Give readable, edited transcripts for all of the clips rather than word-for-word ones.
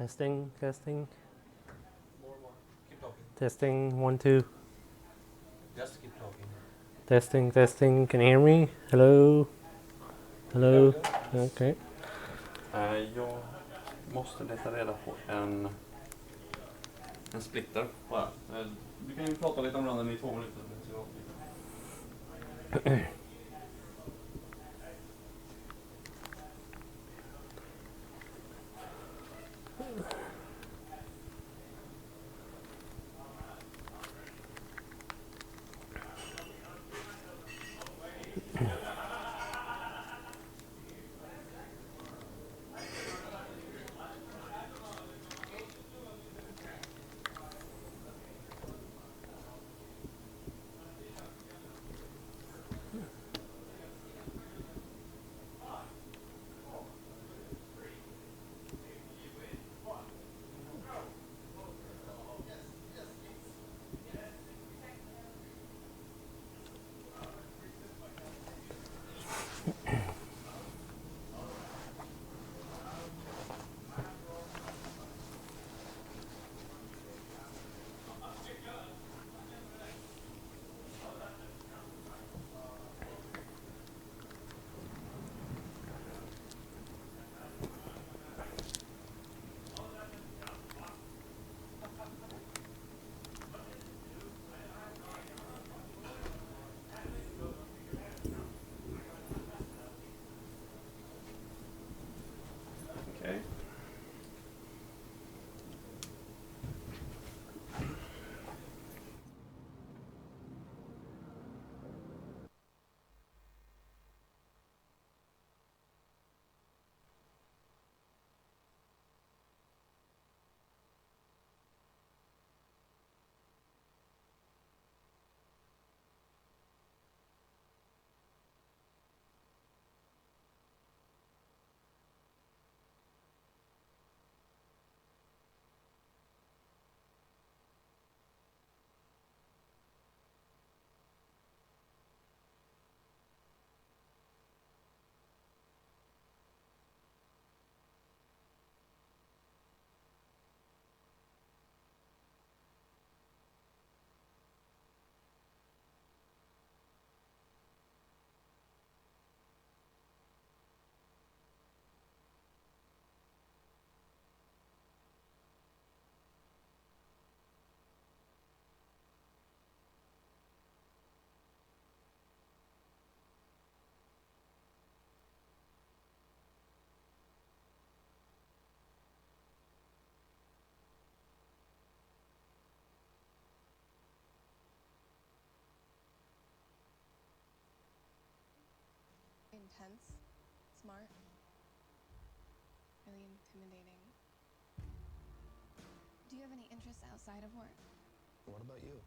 Testing, testing, More. Keep talking. testing. 1, 2. Just keep talking. Testing, testing. Can you hear me? Hello? There we Hello? go. Okay. Jag måste leta reda på en splitter bara. Vi kan ju prata lite om den i 2 minuter. Okej. Intense, smart, really intimidating. Do you have any interests outside of work? What about you?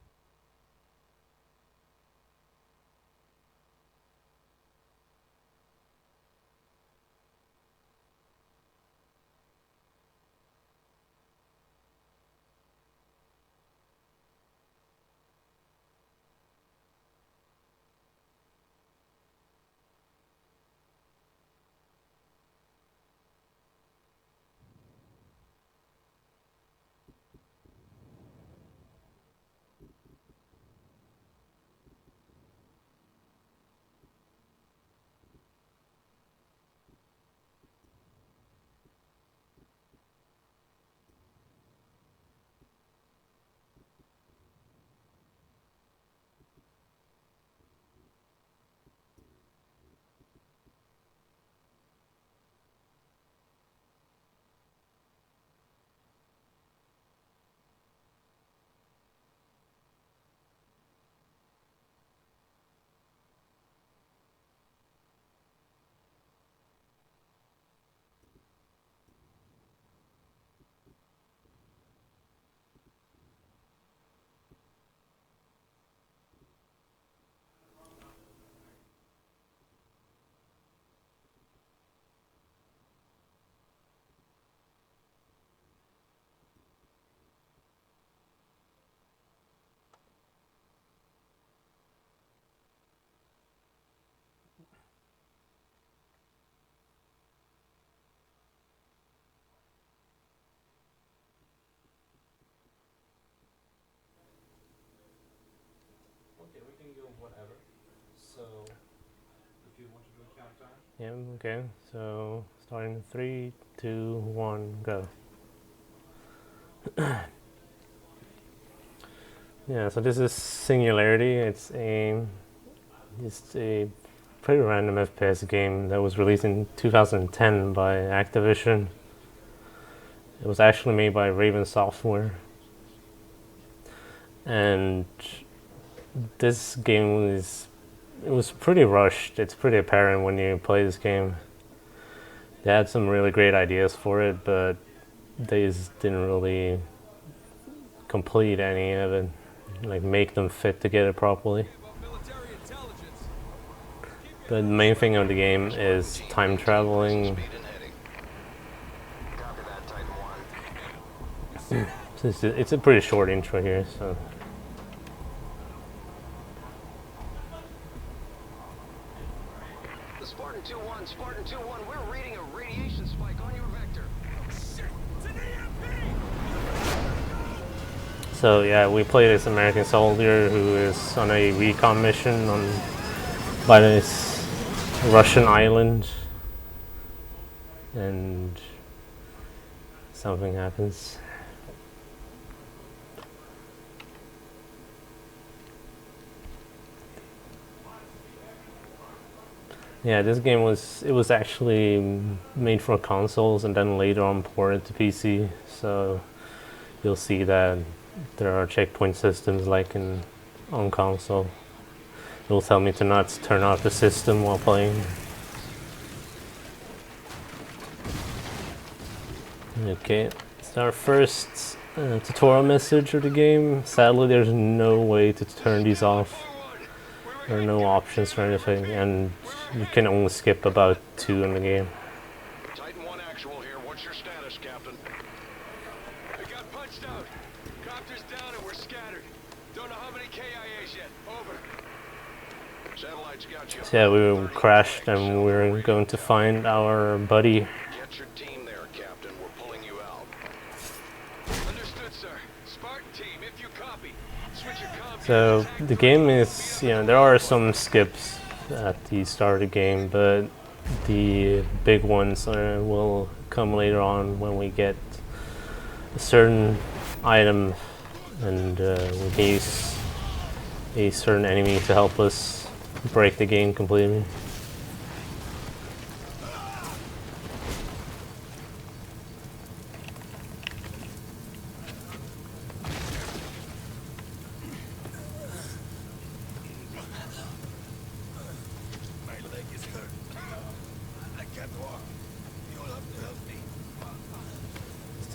Yeah, okay. So starting in 3, 2, 1, go. Yeah, so this is Singularity. It's a pretty random FPS game that was released in 2010 by Activision. It was actually made by Raven Software. And this game was pretty rushed. It's pretty apparent when you play this game. They had some really great ideas for it, but they just didn't really complete any of it, like make them fit together properly. But the main thing of the game is time traveling. It's a pretty short intro here, so. The Spartan 2-1, Spartan 2-1, we're reading a radiation spike on your vector. So yeah, we play this American soldier who is on a recon mission by this Russian island, and something happens. Yeah, this game was actually made for consoles and then later on ported to PC. So you'll see that there are checkpoint systems like on console. It will tell me to not turn off the system while playing. Okay, it's our first tutorial message of the game. Sadly, there's no way to turn these off. There are no options or anything, and you can only skip about 2 in the game. Titan 1 actual here. What's your status, Captain? We got punched out. Copters down and we're scattered. Don't know how many KIAs yet. Over. Satellites got you. So yeah, we crashed and we're going to find our buddy. Get your team there, Captain. We're pulling you out. Understood, sir. Spartan team, if you copy. Switch your comms. So the game is, there are some skips at the start of the game, but the big ones will come later on when we get a certain item, and we can use a certain enemy to help us break the game completely.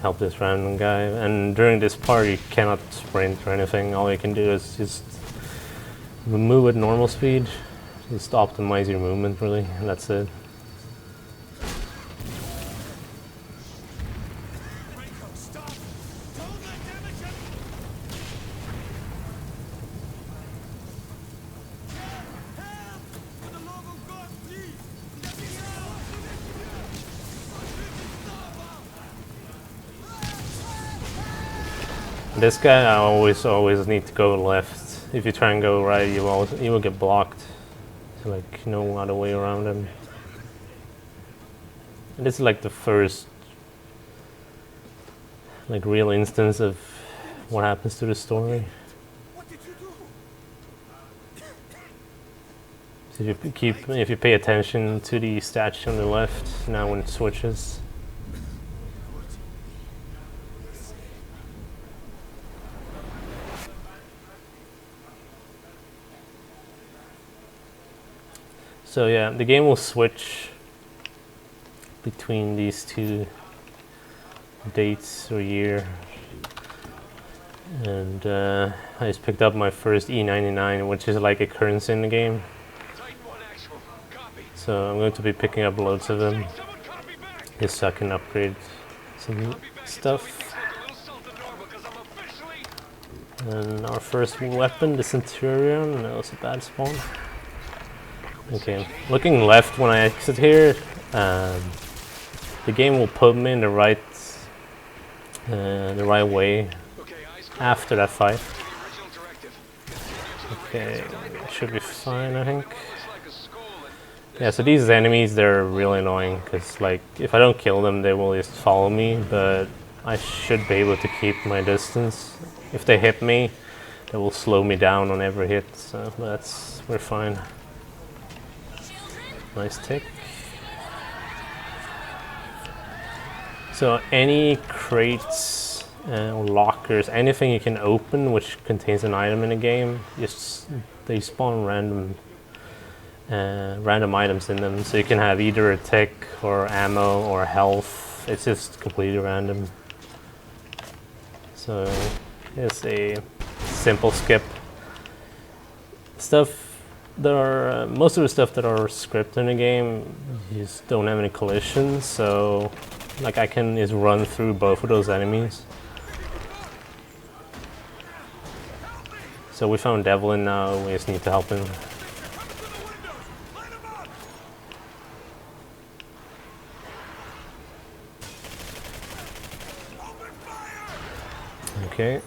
Help this random guy, and during this part you cannot sprint or anything. All you can do is just move at normal speed, just optimize your movement really, and that's it. This guy, I always need to go left. If you try and go right, you will get blocked. So like no other way around him. And this is like the first like real instance of what happens to the story. So if you pay attention to the statue on the left, now when it switches. So yeah, the game will switch between these two dates or year. And I just picked up my first E99, which is like a currency in the game. So I'm going to be picking up loads of them, just so I can upgrade some stuff. And our first weapon, the Centurion, that was a bad spawn. Okay, looking left when I exit here, the game will put me in the right way after that fight. Okay, should be fine, I think. Yeah, so these enemies, they're really annoying because, like, if I don't kill them, they will just follow me, but I should be able to keep my distance. If they hit me, they will slow me down on every hit, so we're fine. Nice tick. So any crates or lockers, anything you can open which contains an item in the game, they spawn random items in them, so you can have either a tech or ammo or health. It's just completely random. So it's a simple skip. Most of the stuff that are scripted in the game, you just don't have any collisions, so like I can just run through both of those enemies. So we found Devlin now, we just need to help him. Okay.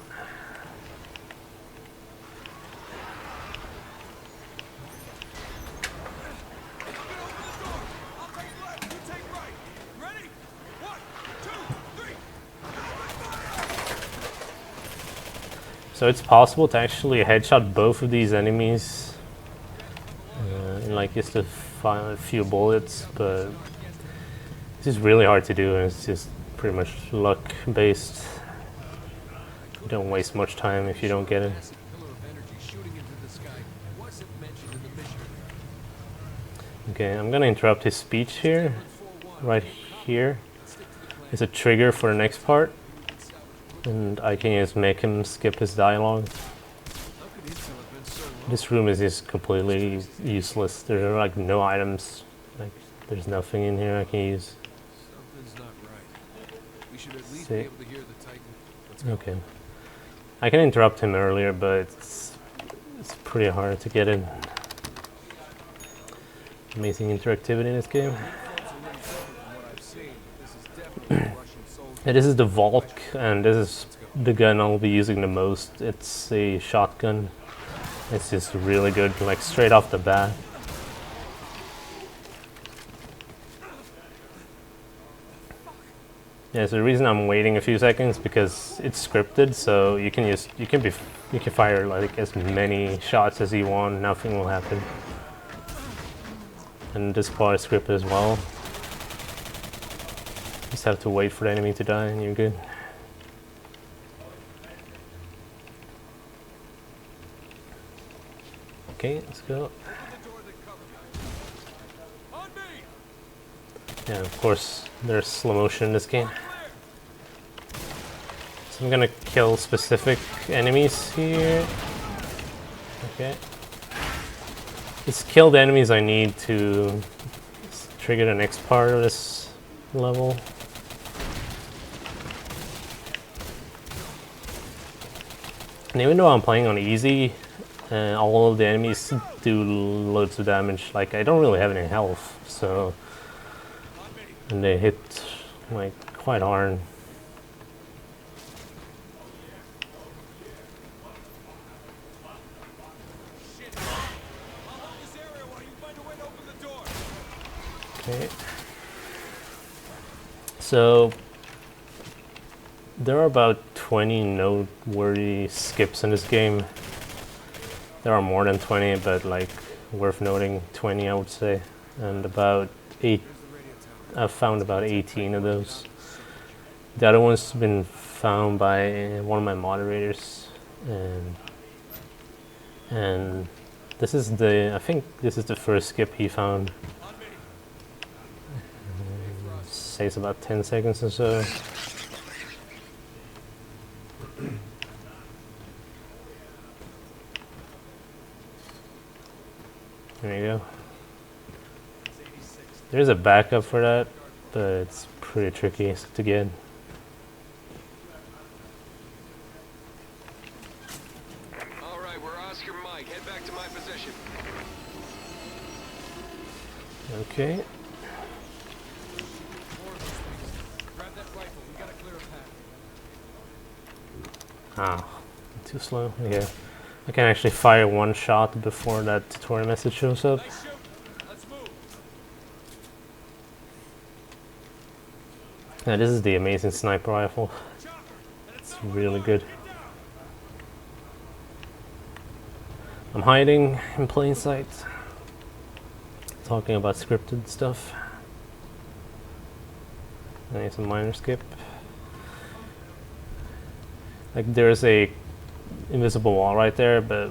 So it's possible to actually headshot both of these enemies in like just a few bullets, but it's just really hard to do, and it's just pretty much luck based. You don't waste much time if you don't get it. Okay, I'm gonna interrupt his speech here. Right here is a trigger for the next part, and I can just make him skip his dialogue. This room is just completely useless. There are like no items, like there's nothing in here I can use. Something's not right. We should at least See. be able to hear the Titan. Let's go. Okay. I can interrupt him earlier, but it's pretty hard to get in. Amazing interactivity in this game. Yeah, this is the Volk, and this is the gun I'll be using the most. It's a shotgun. It's just really good, like straight off the bat. Yeah, so the reason I'm waiting a few seconds because it's scripted, so you can fire like as many shots as you want, nothing will happen. And this part is scripted as well. Just have to wait for the enemy to die and you're good. Okay, let's go. Yeah, of course, there's slow motion in this game. So I'm gonna kill specific enemies here. Okay. Just kill the enemies I need to trigger the next part of this level. And even though I'm playing on easy, all of the enemies do loads of damage. Like, I don't really have any health, so... And they hit, like, quite hard. Okay. So... There are about 20 noteworthy skips in this game. There are more than 20, but like worth noting 20 I would say. And I've found about 18 of those. The other ones have been found by one of my moderators. And this is I think this is the first skip he found. Says about 10 seconds or so. There you go. There's a backup for that, but it's pretty tricky to get. All right, we're Oscar Mike. Head back to my position. Okay. Grab that rifle. We gotta clear a path. Ah, too slow. Okay. I can actually fire one shot before that tutorial message shows up. Let's move. Now this is the amazing sniper rifle. It's really good. I'm hiding in plain sight. Talking about scripted stuff. I need some minor skip. Like there's a invisible wall right there, but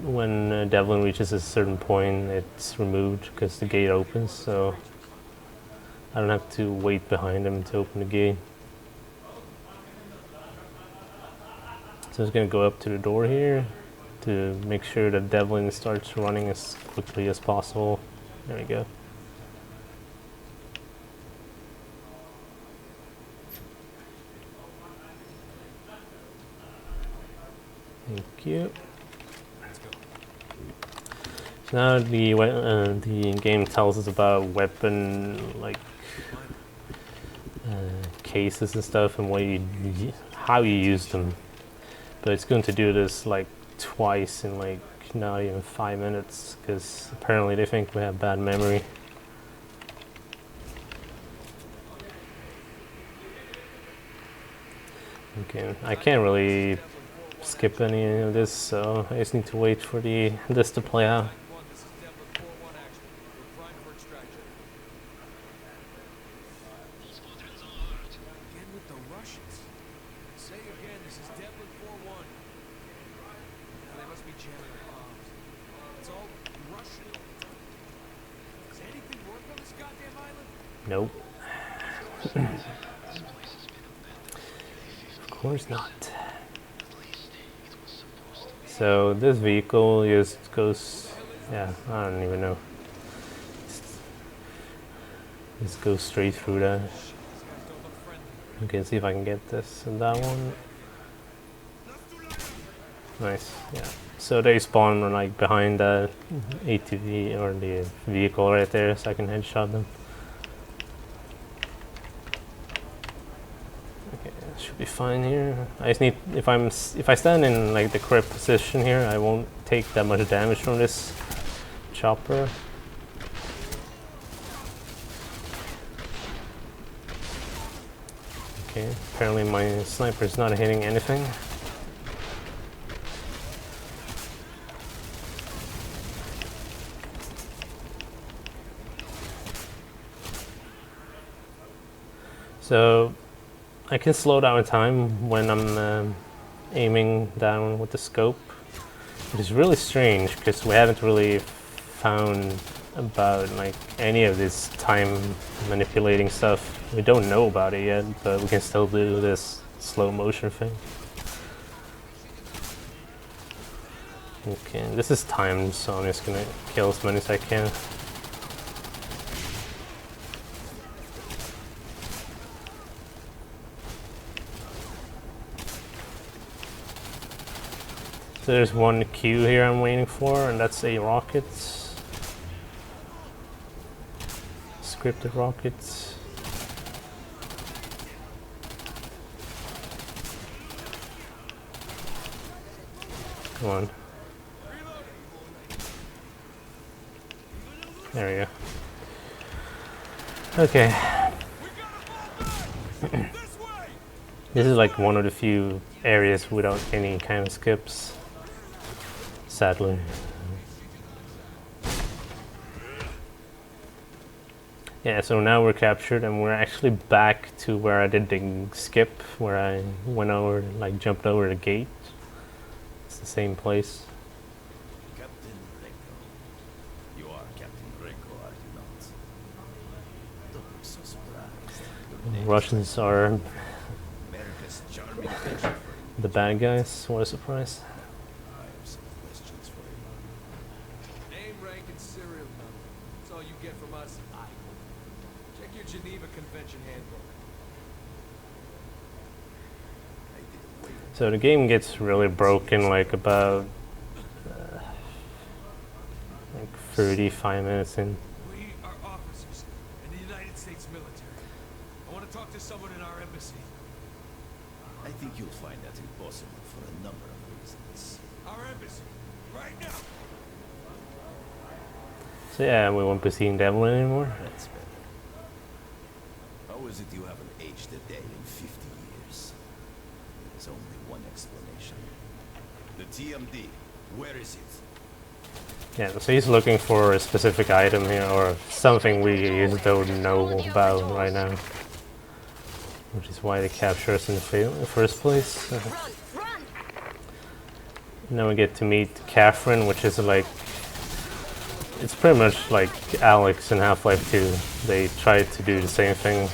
when Devlin reaches a certain point, it's removed because the gate opens. So I don't have to wait behind him to open the gate. So I'm just gonna go up to the door here to make sure that Devlin starts running as quickly as possible. There we go. Thank you. So now the game tells us about weapon cases and stuff and how you use them. But it's going to do this like twice in like not even 5 minutes because apparently they think we have bad memory. Okay, I can't really skip any of this, so I just need to wait for this to play out. This is Devlin 4-1 action. We're primed for extraction. Again with the Russians. Say again, this is Devlin 4-1. Now they must be jamming the bombs. It's all Russian. Does anything work on this goddamn island? Nope. Of course not. So this vehicle just goes, yeah, I don't even know. Just goes straight through that. Okay, let's see if I can get this and that one. Nice, yeah. So they spawn like behind the ATV or the vehicle right there, so I can headshot them. Should be fine here. I just need, if I stand in like the correct position here, I won't take that much damage from this chopper. Okay, apparently my sniper is not hitting anything. So I can slow down time when I'm aiming down with the scope, which is really strange because we haven't really found about like any of this time manipulating stuff. We don't know about it yet, but we can still do this slow motion thing. Okay, this is timed, so I'm just gonna kill as many as I can. So there's one queue here I'm waiting for, and that's a rocket. Scripted rockets. Come on. There we go. Okay. This is like one of the few areas without any kind of skips. Sadly. Yeah, so now we're captured and we're actually back to where I did the skip, where I went over, like jumped over the gate. It's the same place. Captain Greco. You are Captain Greco, are you not? Don't look so surprised. Russians are America's charming adventure. the bad guys. What a surprise. I have some questions for you. Name, rank, and serial number. That's all you get from us. Check your Geneva Convention handbook. I didn't wait. So the game gets really broken like about like 35 minutes in. We are officers in the United States military. I want to talk to someone in our embassy. I think you'll find that impossible for a number of reasons. Our embassy. Right now. So yeah, we won't be seeing Devlin anymore. That's better. How How is it you haven't aged a day in 50 years? There's only one explanation. The TMD, where is it? Yeah, so he's looking for a specific item here, or something we just don't know about right now. Which is why they capture us in the first place. Now we get to meet Catherine, which is like... It's pretty much like Alex in Half-Life 2. They tried to do the same thing.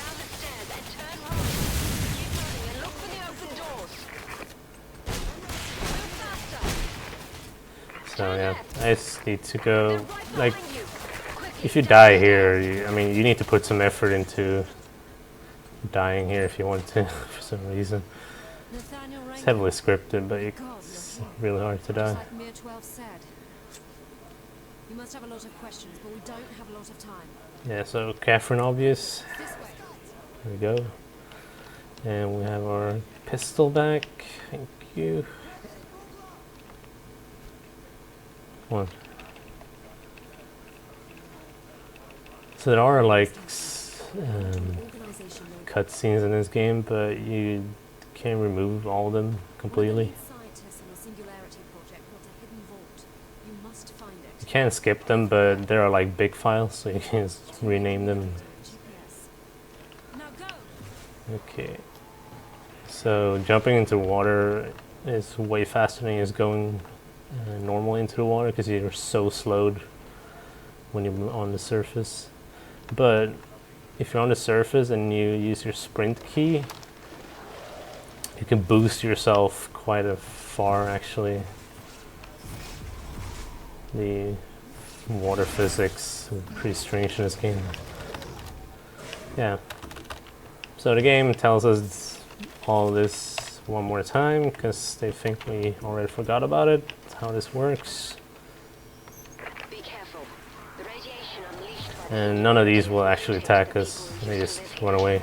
So yeah, I just need to go, like, if you die here, I mean, you need to put some effort into dying here if you want to, for some reason. It's heavily scripted, but it's really hard to die. Like Mir 12 said. You must have a lot of questions, but we don't have a lot of time. Yeah, so Catherine obvious. This way. There we go. And we have our pistol back. Thank you. Come on. So there are like cutscenes in this game, but you can't remove all of them completely. Scientists on the Singularity project built a hidden vault. You must find it. You can skip them, but there are like big files, so you can just rename them. GPS. Now go. Okay. So jumping into water is way faster than is going normally into the water, because you're so slowed when you're on the surface. But if you're on the surface and you use your sprint key, you can boost yourself quite a far actually. The water physics is pretty strange in this game. Yeah. So the game tells us all this one more time because they think we already forgot about it. That's how this works. Be careful. The radiation unleashed by And none of these will actually attack us. They just run away.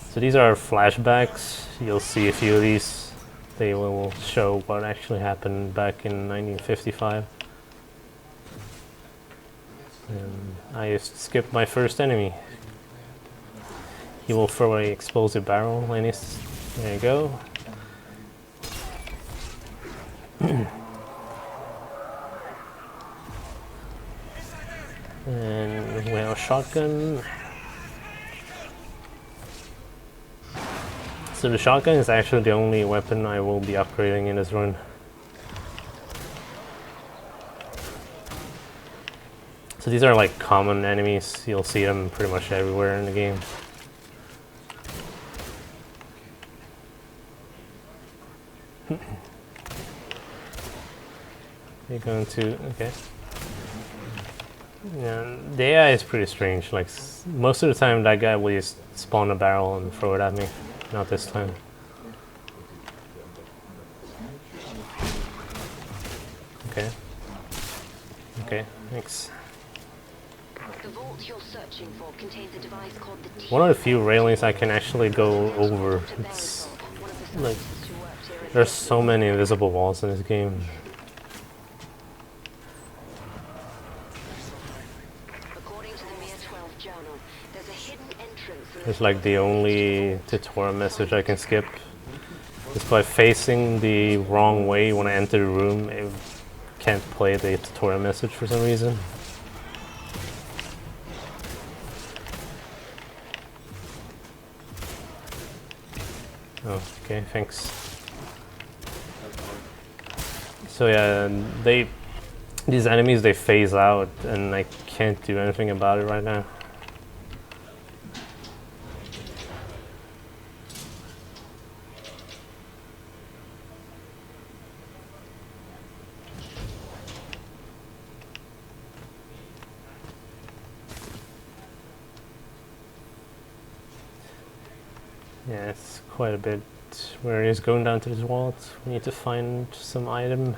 So these are flashbacks. You'll see a few of these. They will show what actually happened back in 1955. And I just skipped my first enemy. He will throw a explosive barrel, Lennis. There you go. And we have a shotgun. So the shotgun is actually the only weapon I will be upgrading in this run. So these are like common enemies. You'll see them pretty much everywhere in the game. You're going to, okay. Yeah, the AI is pretty strange. Like most of the time that guy will just spawn a barrel and throw it at me. Not this time. Okay. Okay, thanks. the vault you're searching for contains a device called the One of the few railings I can actually go over. It's like there's so many invisible walls in this game. According to the Mir 12 journal, there's a hidden entrance in It's like the only tutorial message I can skip. Just by facing the wrong way when I enter the room, it can't play the tutorial message for some reason. Oh, okay, thanks. So yeah, these enemies, they phase out and I can't do anything about it right now. Yeah, it's quite a bit where he's going down to this vault. We need to find some item.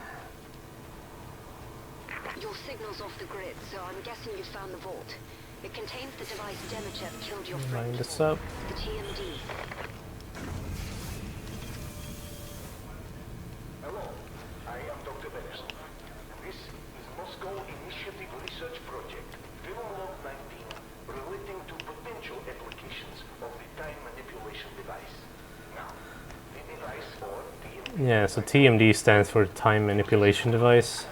Your signal's off the grid, so I'm guessing you found the vault. It contains the device Demechev killed your friend. Line this up. The TMD. Hello, I am Dr. Benson. This is Moscow Initiative Research Project. Film log Yeah, so TMD stands for time manipulation device.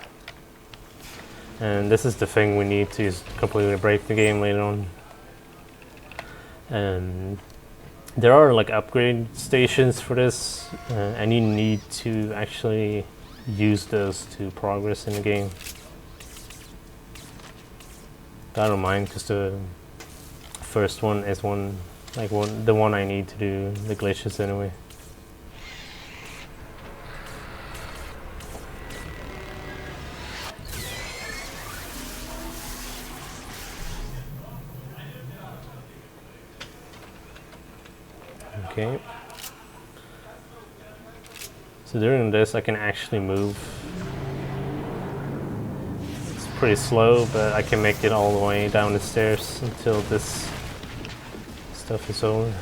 And this is the thing we need to completely break the game later on. And there are like upgrade stations for this, and you need to actually use those to progress in the game. But I don't mind because the first one is the one I need to do the glitches anyway. Okay. So during this I can actually move. It's pretty slow, but I can make it all the way down the stairs until this stuff is over.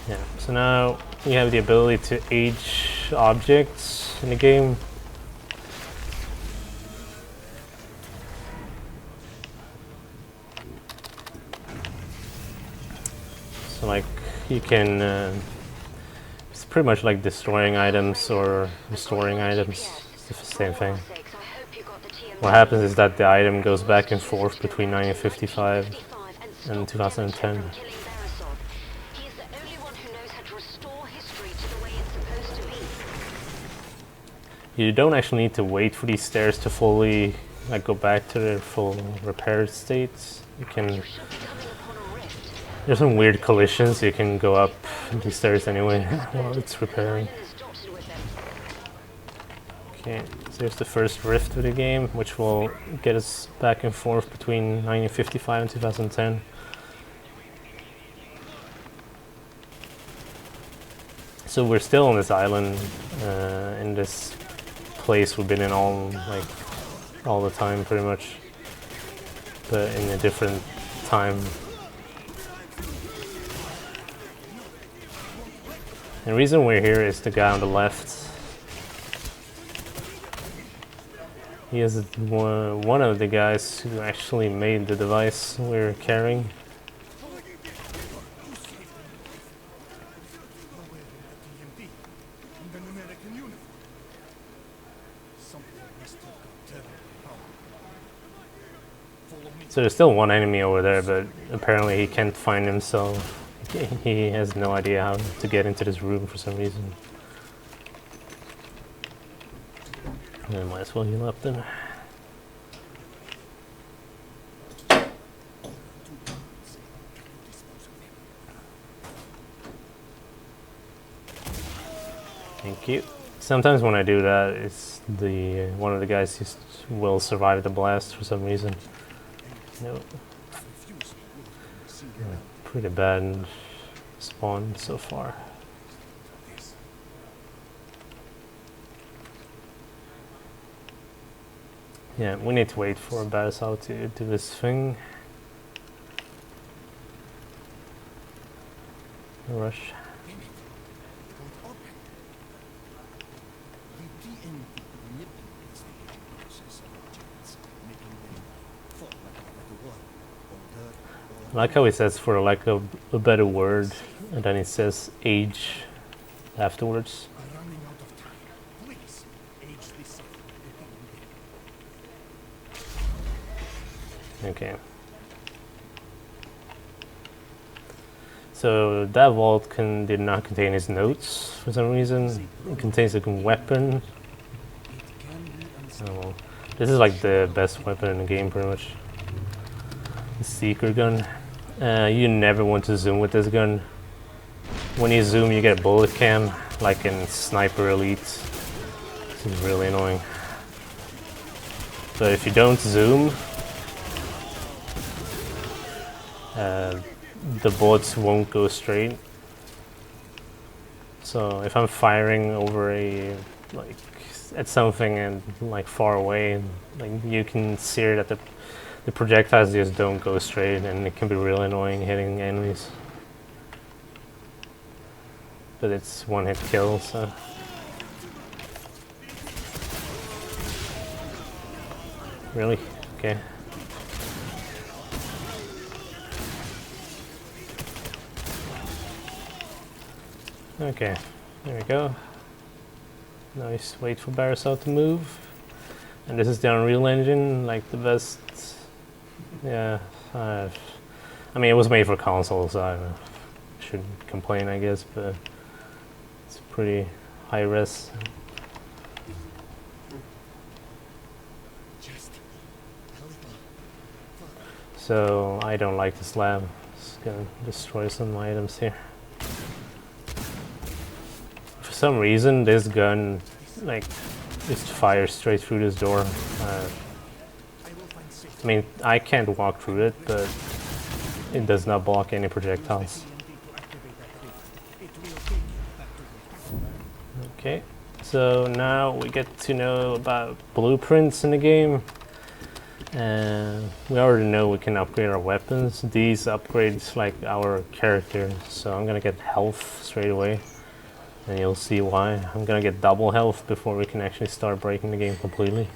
Yeah, so now we have the ability to age objects in the game. So like you can, it's pretty much like destroying items or restoring items. It's the same thing. What happens is that the item goes back and forth between 1955 and 2010. You don't actually need to wait for these stairs to fully like go back to their full repaired states. You can. There's some weird collisions. You can go up these stairs anyway while it's repairing. Okay, so here's the first rift of the game, which will get us back and forth between 1955 and 2010. So we're still on this island, in this place we've been in all the time, pretty much, but in a different time. The reason we're here is the guy on the left. He is one of the guys who actually made the device we're carrying. So there's still one enemy over there, but apparently he can't find himself. He has no idea how to get into this room for some reason. I might as well heal up then. Thank you. Sometimes when I do that, it's one of the guys just will survive the blast for some reason. No. Pretty bad spawn so far. Yeah, we need to wait for Barisal to do this thing. No rush. I like how he says for like a better word, and then he says age afterwards. Okay. So that vault did not contain his notes for some reason. It contains a weapon. Oh, well. This is like the best weapon in the game, pretty much. The seeker gun. You never want to zoom with this gun. When you zoom, you get a bullet cam, like in Sniper Elite. This is really annoying. But if you don't zoom, the bullets won't go straight. So if I'm firing over at something and like far away, like you can see that the projectiles just don't go straight, and it can be really annoying hitting enemies. But it's one hit kill, so. Really? Okay. Okay, there we go. Now just wait for Barasol to move. And this is the Unreal Engine, like the best. Yeah, I mean, it was made for consoles, so I shouldn't complain, I guess, but it's pretty high res. So I don't like this lab. It's gonna destroy some items here. For some reason, this gun, like, just fires straight through this door. I mean, I can't walk through it, but it does not block any projectiles. Okay, so now we get to know about blueprints in the game. And we already know we can upgrade our weapons. These upgrades like our character, so I'm gonna get health straight away. And you'll see why. I'm gonna get double health before we can actually start breaking the game completely.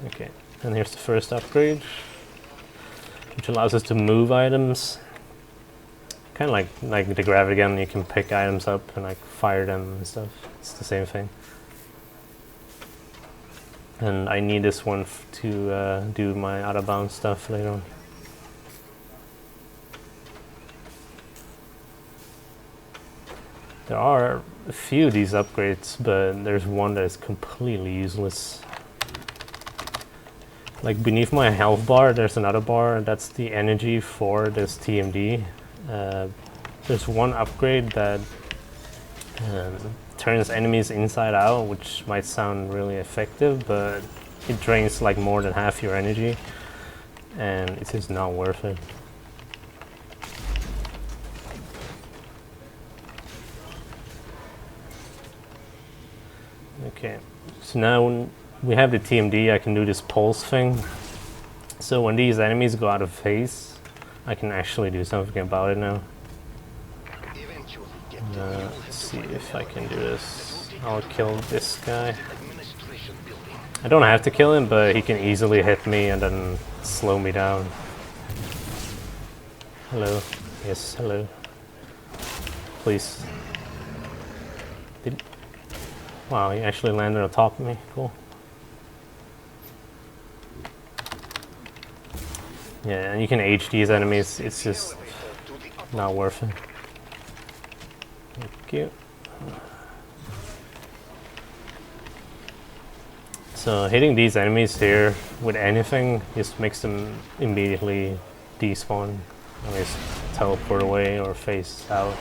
Okay, and here's the first upgrade, which allows us to move items. Kind of like the gravity gun, you can pick items up and like fire them and stuff. It's the same thing. And I need this one to do my out of bounds stuff later on. There are a few of these upgrades, but there's one that is completely useless. Like beneath my health bar, there's another bar. That's the energy for this TMD. There's one upgrade that turns enemies inside out, which might sound really effective, but it drains like more than half your energy, and it's just not worth it. Okay, so now when we have the TMD, I can do this pulse thing. So when these enemies go out of phase, I can actually do something about it now. Let's see if I can do this. I'll kill this guy. I don't have to kill him, but he can easily hit me and then slow me down. Hello. Yes, hello. Please. Wow, he actually landed on top of me. Cool. Yeah, and you can H these enemies. It's just not worth it. Thank you. So hitting these enemies here with anything just makes them immediately despawn. Or just teleport away or face out.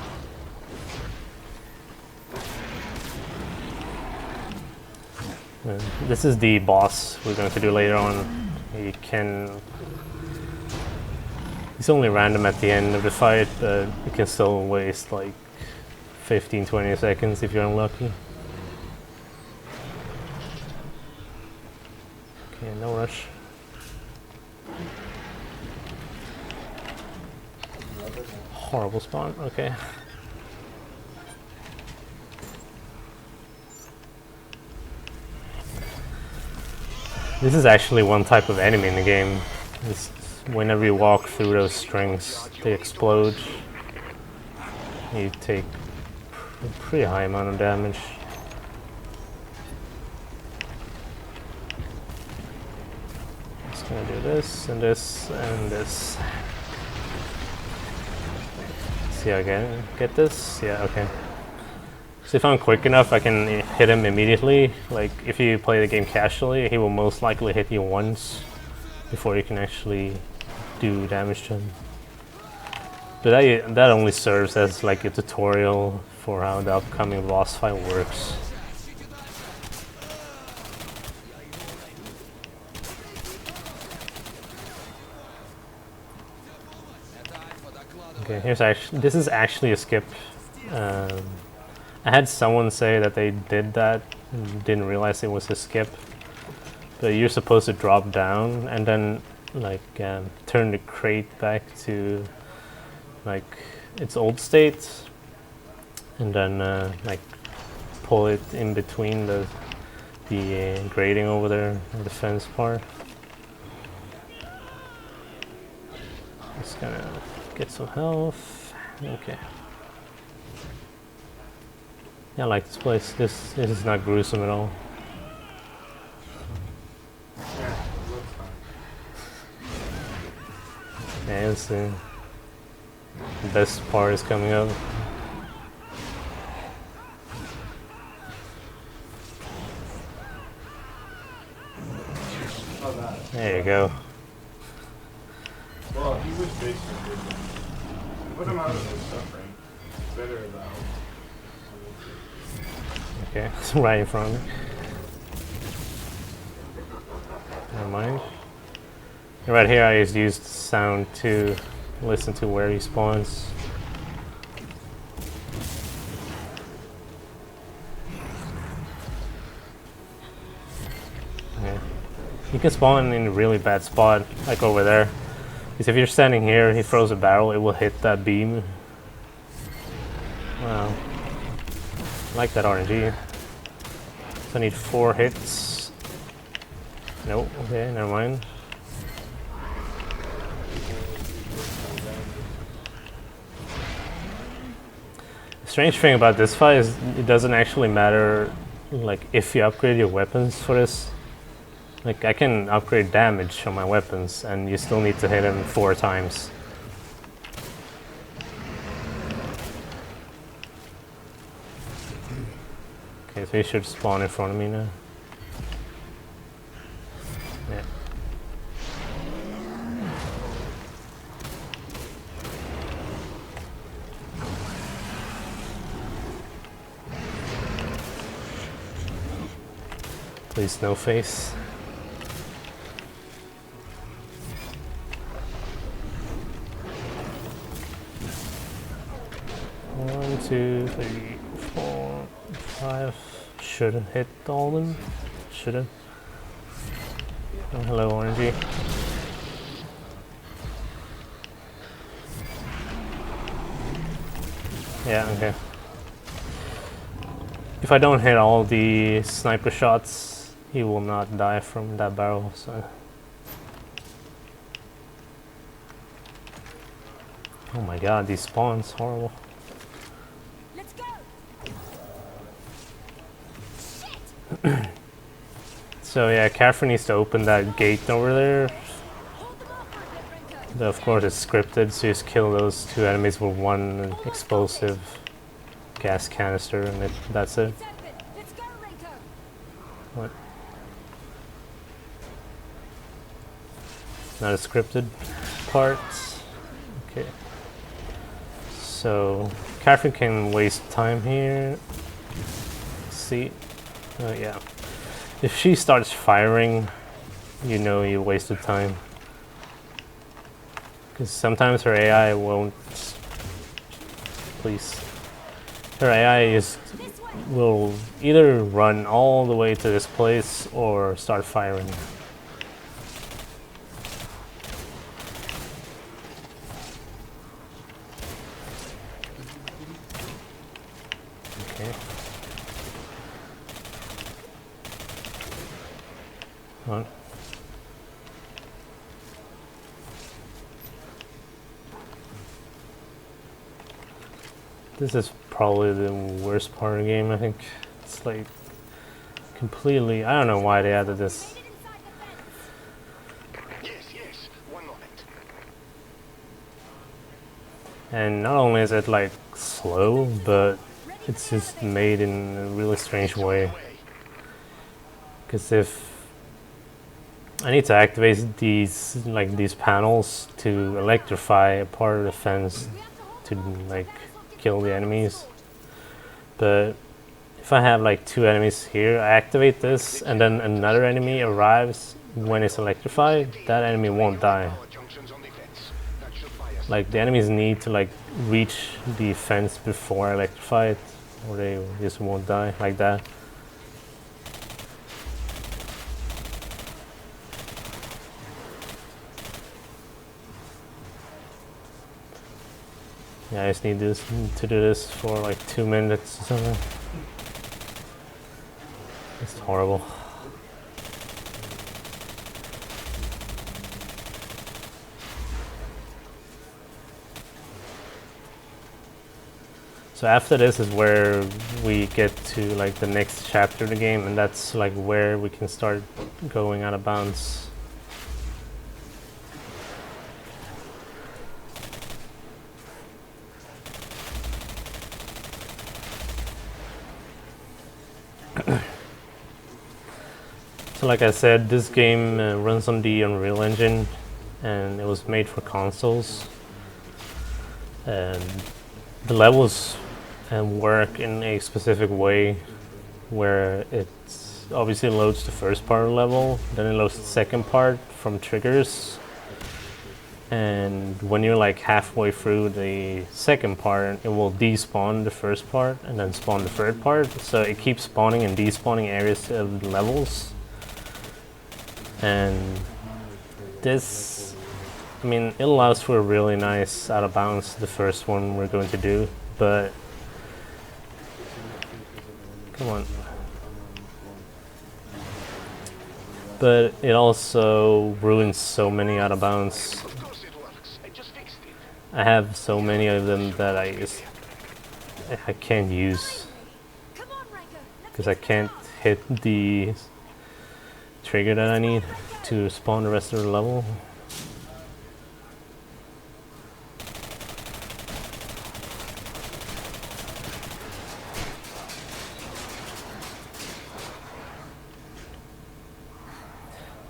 This is the boss we're going to do later on. He's only random at the end of the fight, but you can still waste like 15-20 seconds if you're unlucky. Okay, no rush. Horrible spawn, okay. This is actually one type of enemy in the game. It's whenever you walk through those strings, they explode. You take a pretty high amount of damage. Just gonna do this and this and this. See how I get this? Yeah, okay. So if I'm quick enough, I can hit him immediately. Like, if you play the game casually, he will most likely hit you once before you can actually do damage to him. But that only serves as like a tutorial for how the upcoming boss fight works. Okay, this is actually a skip. I had someone say that they did that and didn't realize it was a skip. But you're supposed to drop down and then like turn the crate back to like its old state, and then like pull it in between the grating over there, the fence part. Just gonna Get some health. Okay. Yeah, I like this place. This is not gruesome at all. Yeah, it looks fine. Yeah, it's the best part is coming up. Oh, that. There you go. Well, he was basically put him out of his suffering. Better about. Okay, it's right in front of me. Never mind. Right here, I just used sound to listen to where he spawns. Okay. You can spawn in a really bad spot, like over there. Because if you're standing here, he throws a barrel, it will hit that beam. Wow. I like that RNG. So I need 4 hits. Nope, okay, never mind. The strange thing about this fight is it doesn't actually matter like if you upgrade your weapons for this. Like I can upgrade damage on my weapons and you still need to hit him 4 times. Okay, so he should spawn in front of me now. Yeah. Please no face. One, 2, 3, 4, 5. Should have hit all of them. Should have. Oh, hello, RNG. Yeah, okay. If I don't hit all the sniper shots, he will not die from that barrel, so. Oh my god, these spawns, horrible. Let's go. So yeah, Catherine needs to open that gate over there. But of course it's scripted, so you just kill those 2 enemies with 1 explosive gas canister and that's it. Let's go, Rico. What? Not a scripted part. Okay. So Catherine can waste time here. Let's see. Oh yeah. If she starts firing, you know you wasted time. Because sometimes her AI won't. Please. Her AI will either run all the way to this place or start firing. Okay. On. This is probably the worst part of the game, I think. It's like completely, I don't know why they added this. Yes, one moment. And not only is it like slow, but it's just made in a really strange way. Because if I need to activate these panels to electrify a part of the fence to like kill the enemies, but if I have like 2 enemies here, I activate this and then another enemy arrives when it's electrified, that enemy won't die. Like the enemies need to like reach the fence before I electrify it or they just won't die like that. Yeah, I just need to do this for like 2 minutes or something. It's horrible. So after this is where we get to like the next chapter of the game, and that's like where we can start going out of bounds. So like I said, this game runs on the Unreal Engine, and it was made for consoles. And the levels work in a specific way, where it obviously loads the first part of the level, then it loads the second part from triggers, and when you're like halfway through the second part, it will despawn the first part and then spawn the third part. So it keeps spawning and despawning areas of the levels. And this, I mean, it allows for a really nice out of bounds, the first one we're going to do, but come on. But it also ruins so many out of bounds. I have so many of them that I can't use because I can't hit the trigger that I need to spawn the rest of the level.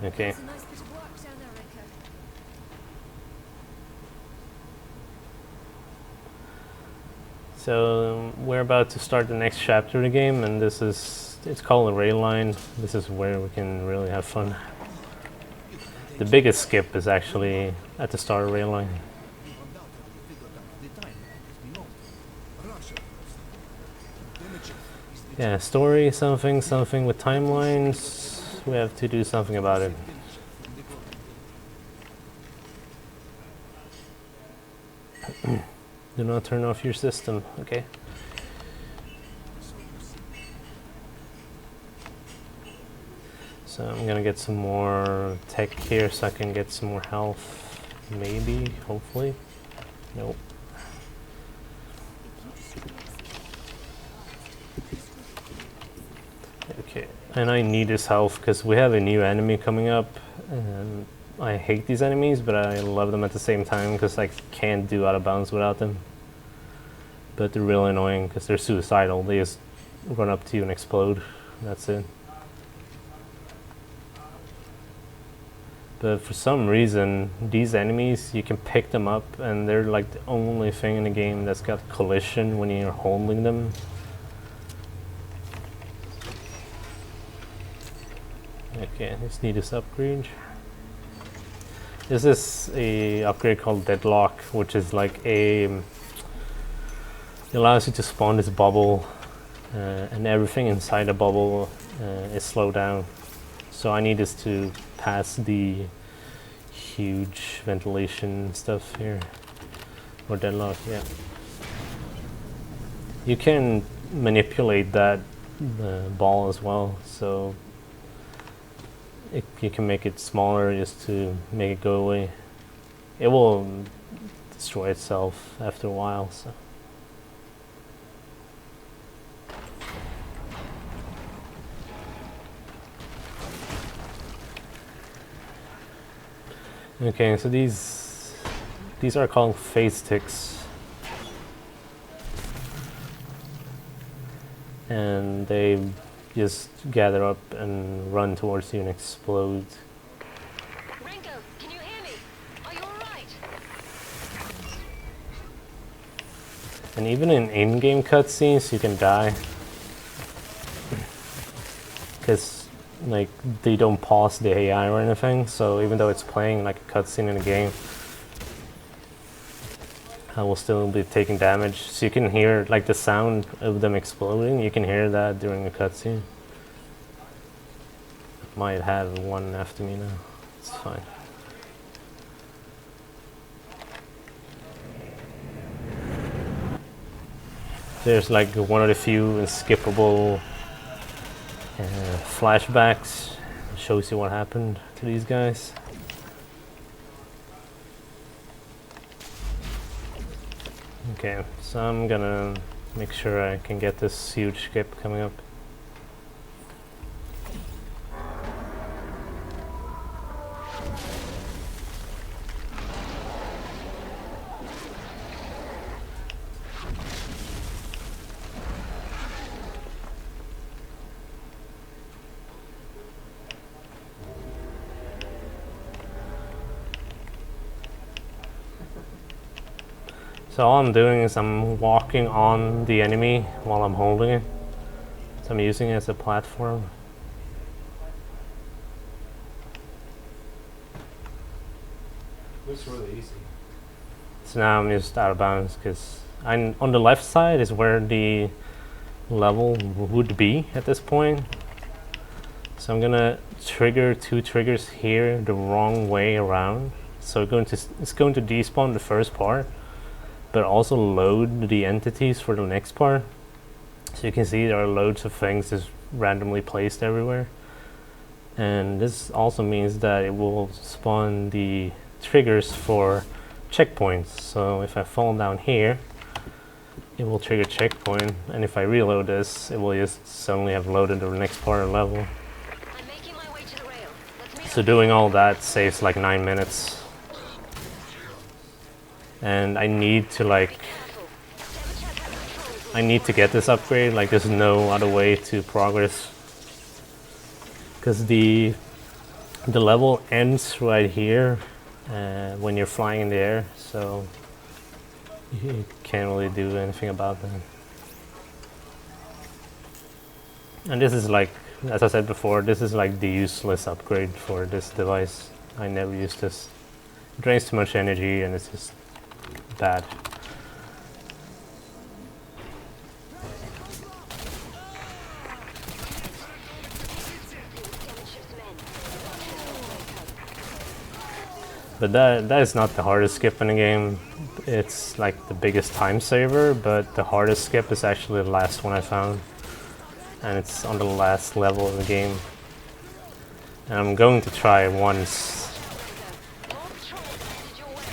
Okay. So we're about to start the next chapter of the game, and this is, it's called a rail line. This is where we can really have fun. The biggest skip is actually at the start of rail line. Yeah, story, something with timelines. We have to do something about it. Do not turn off your system, okay? So I'm gonna get some more tech here so I can get some more health. Maybe, hopefully. Nope. Okay, and I need this health because we have a new enemy coming up, and I hate these enemies, but I love them at the same time because I can't do out of bounds without them. But they're really annoying because they're suicidal. They just run up to you and explode. That's it. But for some reason, these enemies, you can pick them up and they're like the only thing in the game that's got collision when you're holding them. Okay, I just need this upgrade. This is a upgrade called Deadlock, which is like a... it allows you to spawn this bubble, and everything inside the bubble is slowed down. So I need this to pass the huge ventilation stuff here. Or Deadlock, yeah. You can manipulate that ball as well, so you can make it smaller just to make it go away. It will destroy itself after a while, so. Okay, so these are called phase ticks, and they just gather up and run towards you and explode. Ringo, can you hear me? Are you alright? And even in in-game cutscenes, you can die, because like they don't pause the AI or anything. So even though it's playing like a cutscene in a game, I will still be taking damage. So you can hear like the sound of them exploding. You can hear that during the cutscene. Might have one after me now. It's fine. There's like one of the few skippable flashbacks. It shows you what happened to these guys. Okay, so I'm gonna make sure I can get this huge skip coming up. So all I'm doing is I'm walking on the enemy while I'm holding it. So I'm using it as a platform. Looks really easy. So now I'm just out of bounds because on the left side is where the level would be at this point. So I'm gonna trigger 2 triggers here the wrong way around. So it's going to despawn the first part, but also load the entities for the next part. So you can see there are loads of things just randomly placed everywhere. And this also means that it will spawn the triggers for checkpoints. So if I fall down here, it will trigger checkpoint, and if I reload this, it will just suddenly have loaded the next part of the level. I'm making my way to the rail. Let's meet So doing all that saves like 9 minutes. And I need to get this upgrade, like there's no other way to progress. Because the level ends right here when you're flying in the air, so you can't really do anything about that. And this is like, as I said before, this is like the useless upgrade for this device. I never use this. It drains too much energy and it's just bad. But that is not the hardest skip in the game. It's like the biggest time saver, but the hardest skip is actually the last one I found. And it's on the last level of the game. And I'm going to try it once.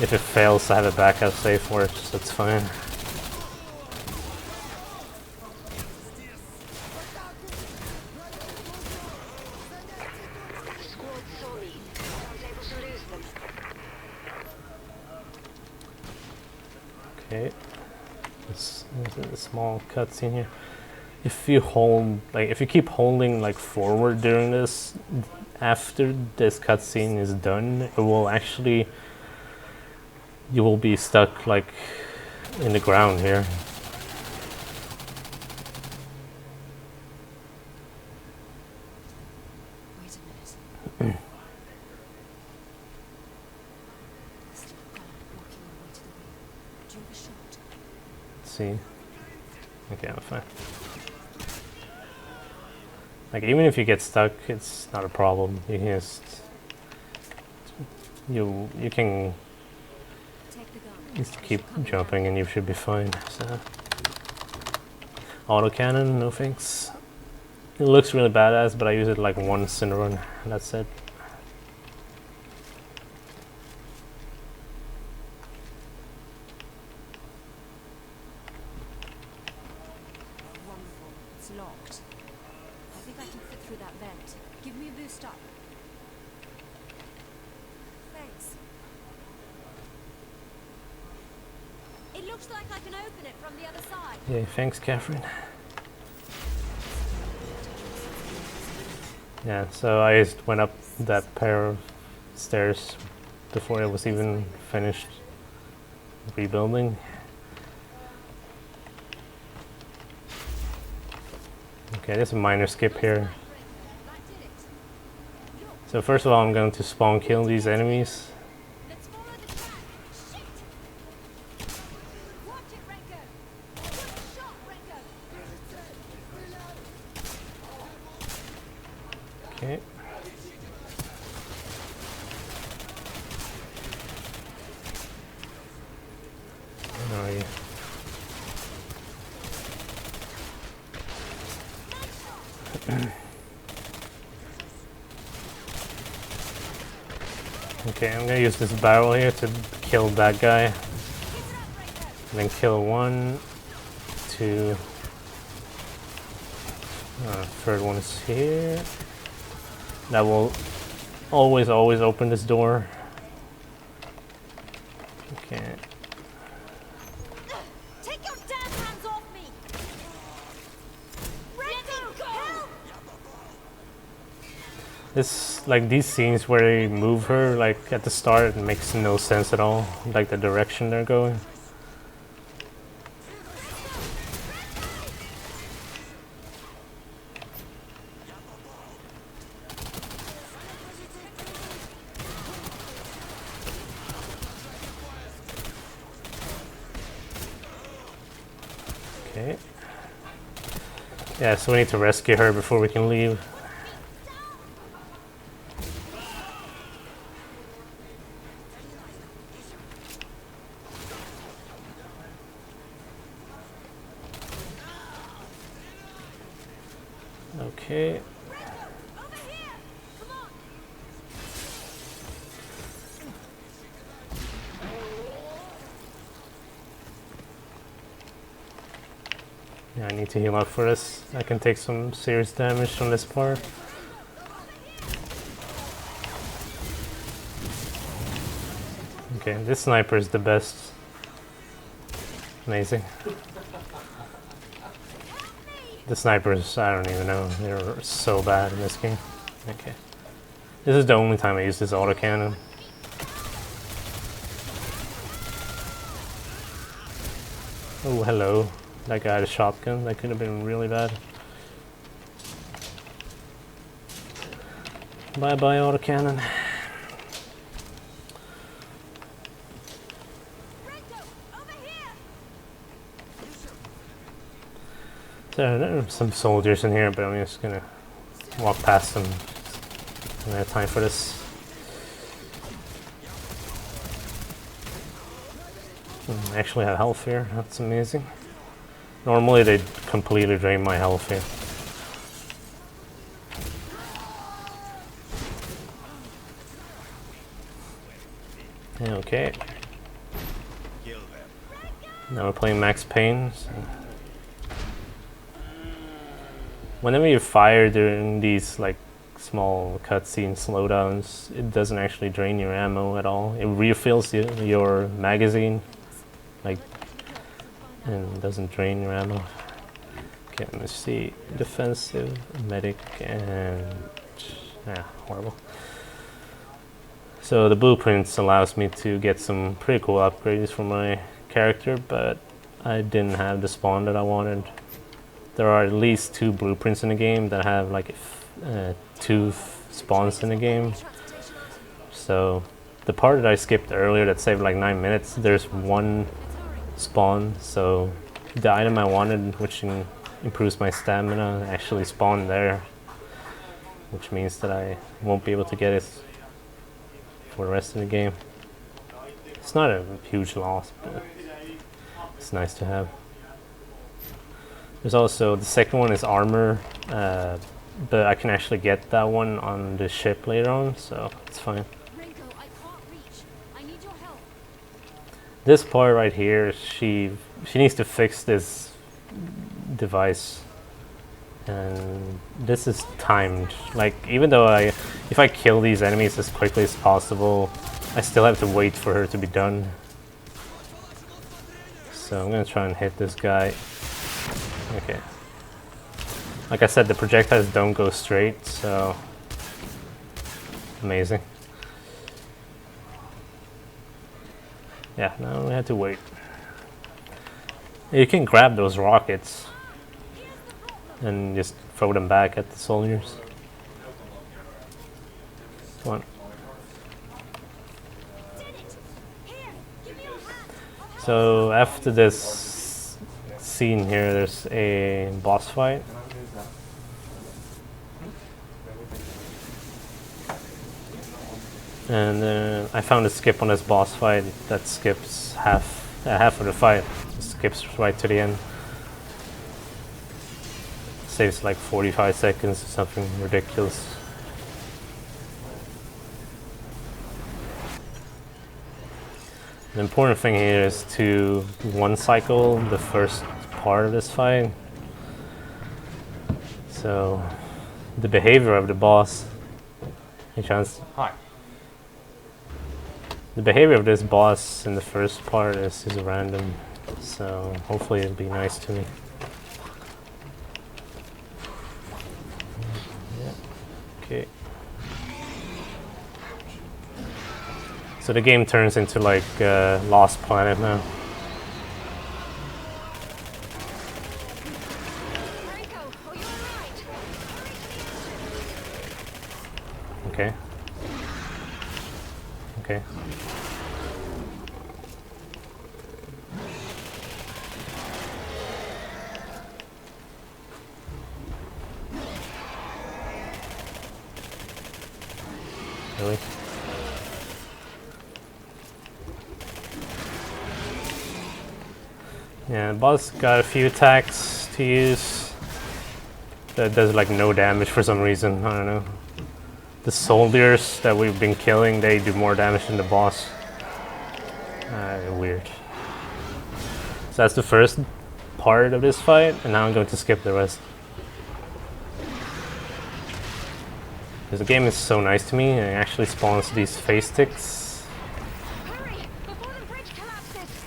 If it fails, I have a backup save for it, so it's fine. Okay, there's a small cutscene here. If you keep holding like forward during this, after this cutscene is done, it will actually, you will be stuck like in the ground here. Wait a minute. Do you have a shot? Let's see. Okay, I'm fine. Like even if you get stuck, it's not a problem. You can just you can just keep jumping and you should be fine. So autocannon, no thanks. It looks really badass, but I use it like once in a run. And that's it. Wonderful. It's locked. I think I can fit through that vent. Give me a boost up. Thanks. It looks like I can open it from the other side. Yeah, thanks, Catherine. Yeah, so I just went up that pair of stairs before it was even finished rebuilding. Okay, there's a minor skip here. So first of all, I'm going to spawn kill these enemies. Let's follow the track. Shit! Watch it, Renko! Good shot, Renko! Okay. Where are you? Okay, I'm gonna use this barrel here to kill that guy. And then kill 1, 2. Third one is here. That will always open this door. Okay. Take your damn hands off me! Renko, help! This, like, these scenes where they move her, like, at the start, it makes no sense at all. Like, the direction they're going. Okay. Yeah, so we need to rescue her before we can leave. Okay. Yeah, I need to heal up for this. I can take some serious damage from this part. Okay, this sniper is the best. Amazing. The snipers, I don't even know. They're so bad in this game. Okay. This is the only time I use this autocannon. Oh, hello. That guy had a shotgun. That could have been really bad. Bye-bye, autocannon. There are some soldiers in here, but I'm just gonna walk past them. I don't have time for this. I actually have health here. That's amazing. Normally they'd completely drain my health here. Okay. Now we're playing Max Payne. So. Whenever you fire during these like small cutscene slowdowns, it doesn't actually drain your ammo at all. It refills your magazine, like, and doesn't drain your ammo. Okay, let's see. Defensive, medic, and yeah, horrible. So the blueprints allows me to get some pretty cool upgrades for my character, but I didn't have the spawn that I wanted. There are at least 2 blueprints in the game that have like 2 spawns in the game. So the part that I skipped earlier that saved like 9 minutes, there's 1 spawn. So the item I wanted, which improves my stamina, actually spawned there, which means that I won't be able to get it for the rest of the game. It's not a huge loss, but it's nice to have. There's also, the second one is armor, but I can actually get that one on the ship later on, so it's fine. This part right here, she needs to fix this device, and this is timed. Like, even though if I kill these enemies as quickly as possible, I still have to wait for her to be done. So I'm gonna try and hit this guy. Okay. Like I said, the projectiles don't go straight, so amazing. Yeah, now we have to wait. You can grab those rockets and just throw them back at the soldiers. Come on. So after this scene here, there's a boss fight. And I found a skip on this boss fight that skips half of the fight. It skips right to the end. Saves like 45 seconds or something ridiculous. The important thing here is to one cycle the first part of this fight. So the behavior of the boss. Hey, Chance. Hi. The behavior of this boss in the first part is random, so hopefully it'll be nice to me. Yeah. Okay. So the game turns into like Lost Planet now. Okay. Okay. Really? Yeah, the boss got a few attacks to use that does like no damage for some reason. I don't know. The soldiers that we've been killing, they do more damage than the boss. Weird. So that's the first part of this fight, and now I'm going to skip the rest. Because the game is so nice to me, and it actually spawns these face sticks. Hurry! Before the bridge collapses!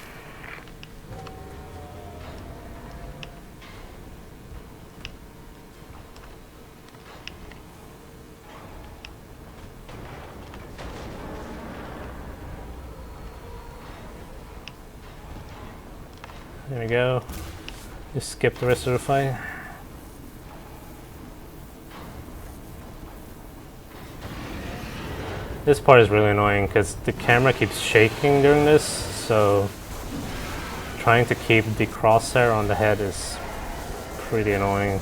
There we go. Just skip the rest of the fight. This part is really annoying because the camera keeps shaking during this, so trying to keep the crosshair on the head is pretty annoying.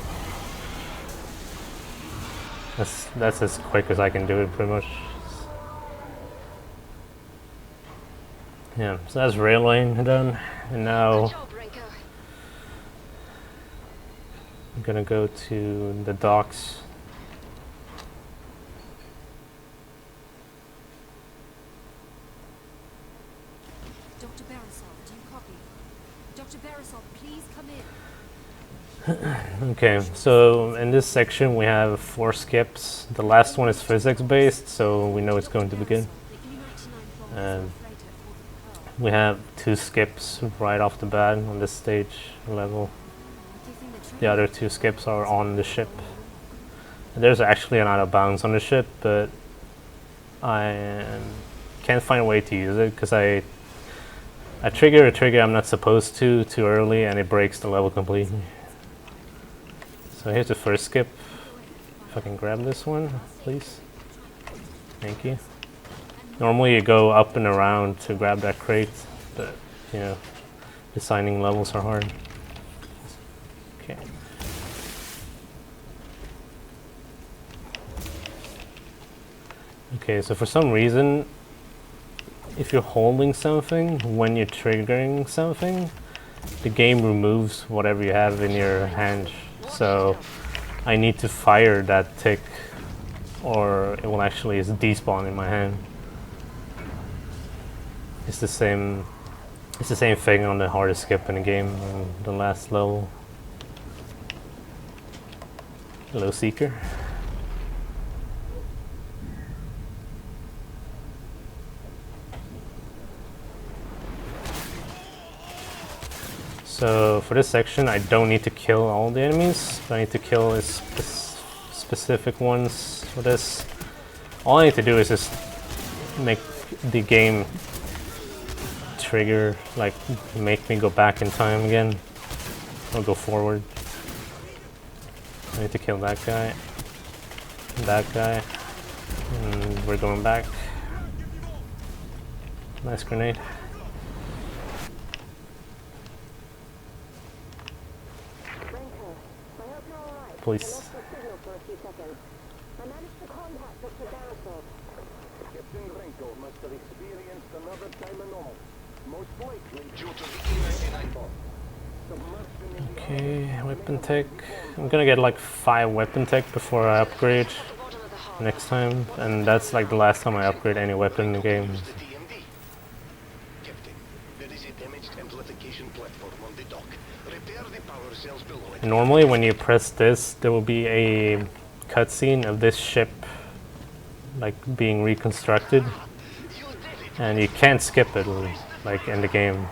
That's as quick as I can do it, pretty much. Yeah, so that's rail lane done, and now I'm gonna go to the docks. Dr. Beresov, do you copy? Dr. Beresov, please come in. Okay, so in this section we have 4 skips. The last one is physics based, so we know it's going to be good. And we have 2 skips right off the bat on this stage level. The other 2 skips are on the ship. And there's actually an out of bounds on the ship, but I can't find a way to use it because I trigger a trigger I'm not supposed to too early, and it breaks the level completely. So here's the first skip. If I can grab this one, please. Thank you. Normally you go up and around to grab that crate, but you know, designing levels are hard. Okay. Okay, so for some reason, if you're holding something when you're triggering something, the game removes whatever you have in your hand. So I need to fire that tick, or it will actually despawn in my hand. It's the same thing on the hardest skip in the game, on the last level. Hello, Seeker. So for this section, I don't need to kill all the enemies, but I need to kill specific ones for this. All I need to do is just make the game trigger, like make me go back in time again, or go forward. I need to kill that guy, and we're going back. Nice grenade. Please. Okay, weapon tech. I'm gonna get like 5 weapon tech before I upgrade next time, and that's like the last time I upgrade any weapon in the game. Captain, there is a damaged amplification platform on the dock. Repair the power cells below it. And normally when you press this, there will be a cutscene of this ship like being reconstructed, and you can't skip it like in the game.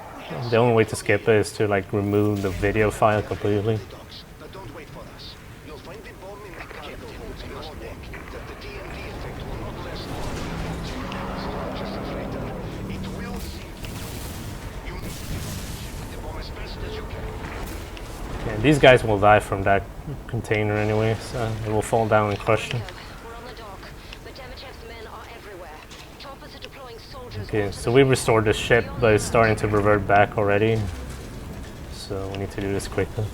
The only way to skip it is to like remove the video file completely. But don't wait for us. You'll find the bomb in the cargo hold below deck. That the DMD effect will not last long. Just a freighter. It will sink you. You need to put the bomb as fast as you can. Yeah, these guys will die from that container anyway, so they will fall down and crush them. We're on the dock, but Demichev's men are everywhere. Choppers are deploying soldiers. Okay, so we restored the ship, but it's starting to revert back already. So we need to do this quickly.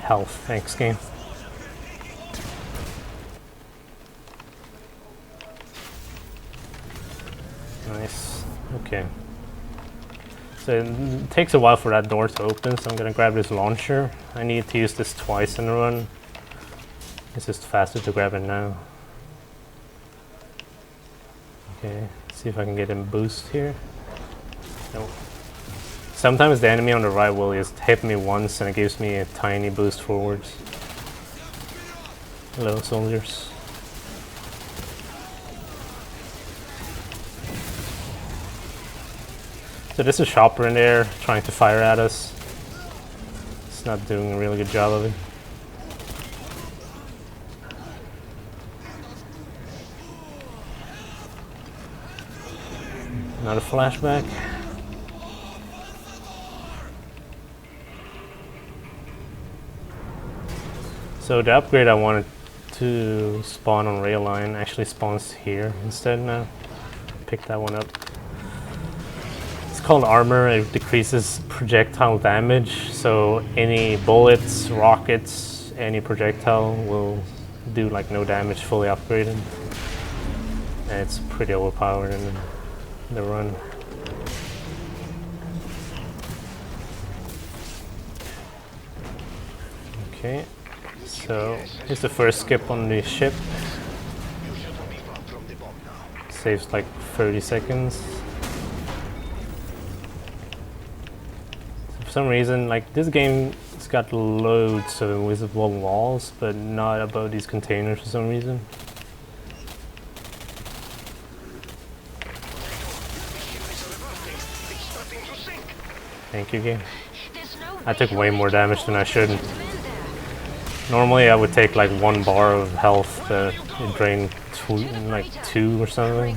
Health, thanks game. Nice. Okay. So it takes a while for that door to open, so I'm gonna grab this launcher. I need to use this twice in a run. It's just faster to grab it now. Okay, see if I can get him boost here. Nope. Sometimes the enemy on the right will just hit me once and it gives me a tiny boost forwards. Hello, soldiers. So there's a chopper in there trying to fire at us. It's not doing a really good job of it. Another flashback. So the upgrade I wanted to spawn on rail line actually spawns here instead now. Pick that one up. It's called armor. It decreases projectile damage, so any bullets, rockets, any projectile will do like no damage fully upgraded. And it's pretty overpowered in the run. Okay. So, here's the first skip on the ship. Saves like 30 seconds. So for some reason, like this game, it's got loads of invisible walls, but not above these containers for some reason. Thank you, game. I took way more damage than I should. Normally I would take like 1 bar of health, but it drained like 2 or something.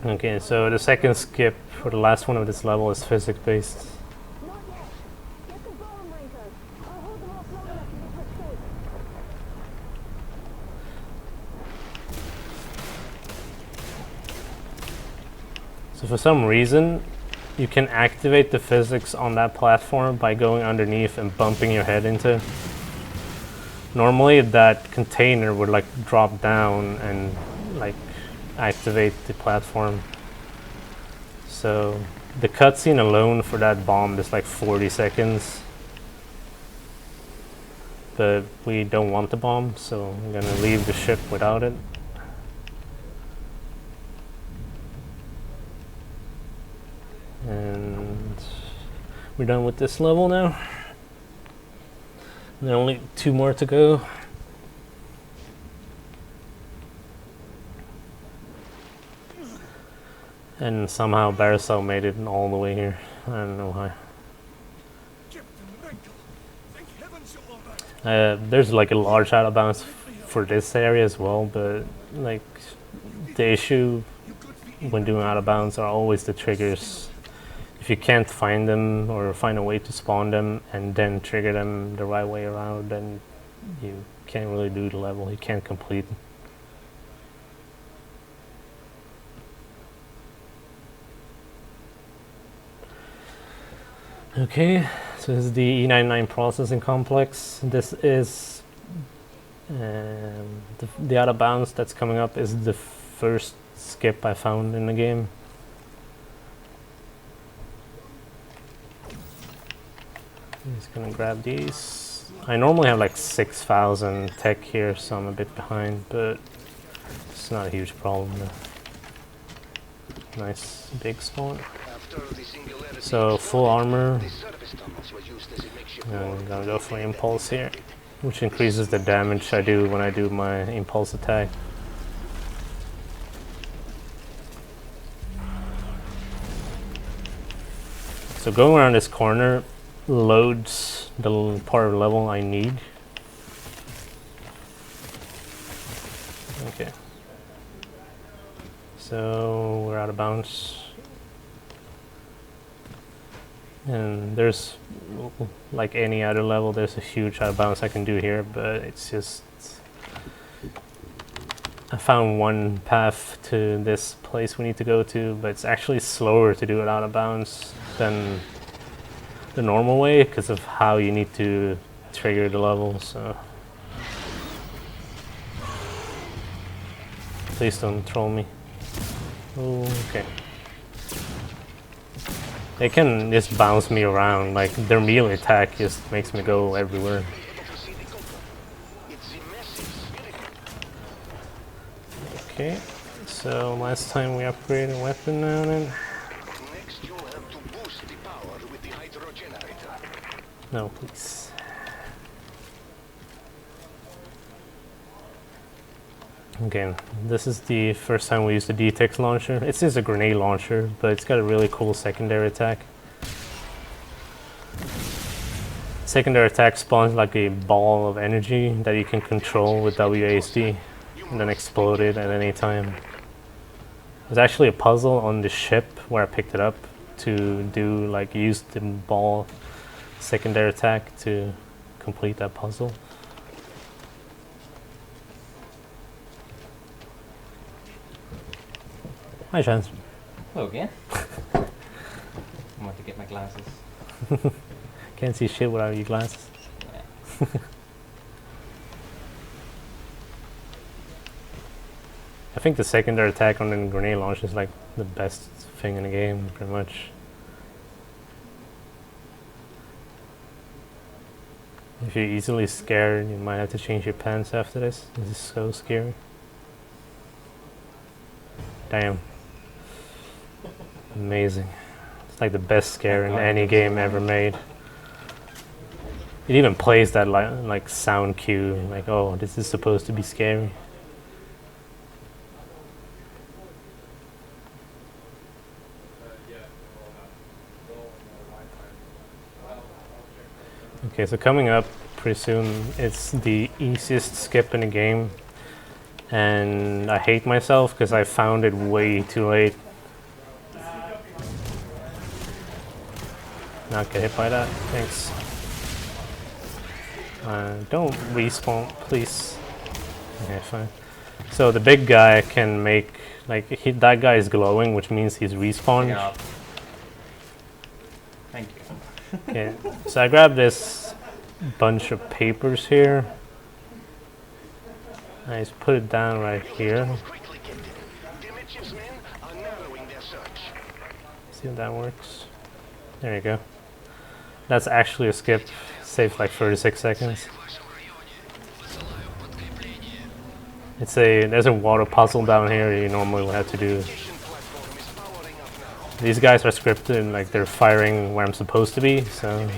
Okay, so the second skip for the last one of this level is physics based. So for some reason, you can activate the physics on that platform by going underneath and bumping your head into it. Normally that container would like drop down and like activate the platform. So the cutscene alone for that bomb is like 40 seconds. But we don't want the bomb, so I'm gonna leave the ship without it. And we're done with this level now. There are only 2 more to go. And somehow Barisal made it all the way here. I don't know how. There's like a large out of bounds for this area as well, but like the issue when doing out of bounds are always the triggers. If you can't find them or find a way to spawn them and then trigger them the right way around, then you can't really do the level. You can't complete it. Okay, so this is the E99 processing complex. This is the out of bounds that's coming up is the first skip I found in the game. Just gonna grab these. I normally have like 6,000 tech here, so I'm a bit behind, but it's not a huge problem. Nice big spawn. So full armor. I'm gonna go for impulse here, which increases the damage I do when I do my impulse attack. So going around this corner loads the part of the level I need. Okay. So we're out of bounds. And there's, like any other level, there's a huge out of bounds I can do here, but it's just... I found one path to this place we need to go to, but it's actually slower to do it out of bounds than the normal way because of how you need to trigger the level, so... Please don't troll me. Okay. They can just bounce me around, like their melee attack just makes me go everywhere. Okay, so last time we upgraded a weapon now then. No, please. Again, this is the first time we used the D-Tex launcher. It's just a grenade launcher, but it's got a really cool secondary attack. Secondary attack spawns like a ball of energy that you can control with WASD and then explode it at any time. There's actually a puzzle on the ship where I picked it up to do, like, use the ball secondary attack to complete that puzzle. Hi, Chance. Hello again. I'm about to get my glasses. Can't see shit without your glasses. Yeah. I think the secondary attack on the grenade launch is like the best thing in the game, pretty much. If you're easily scared, you might have to change your pants after this. This is so scary. Damn. Amazing. It's like the best scare in any game ever made. It even plays that like sound cue, like, oh, this is supposed to be scary. Okay, so coming up pretty soon, it's the easiest skip in the game. And I hate myself because I found it way too late. Not get hit by that, thanks. Don't respawn, please. Okay, fine. So the big guy can make, like, that guy is glowing, which means he's respawned. Yeah. Thank you. Okay, so I grabbed this bunch of papers here. I just put it down right here. See if that works. There you go. That's actually a skip. Saved like 36 seconds. There's a water puzzle down here you normally would have to do. These guys are scripted and like they're firing where I'm supposed to be, so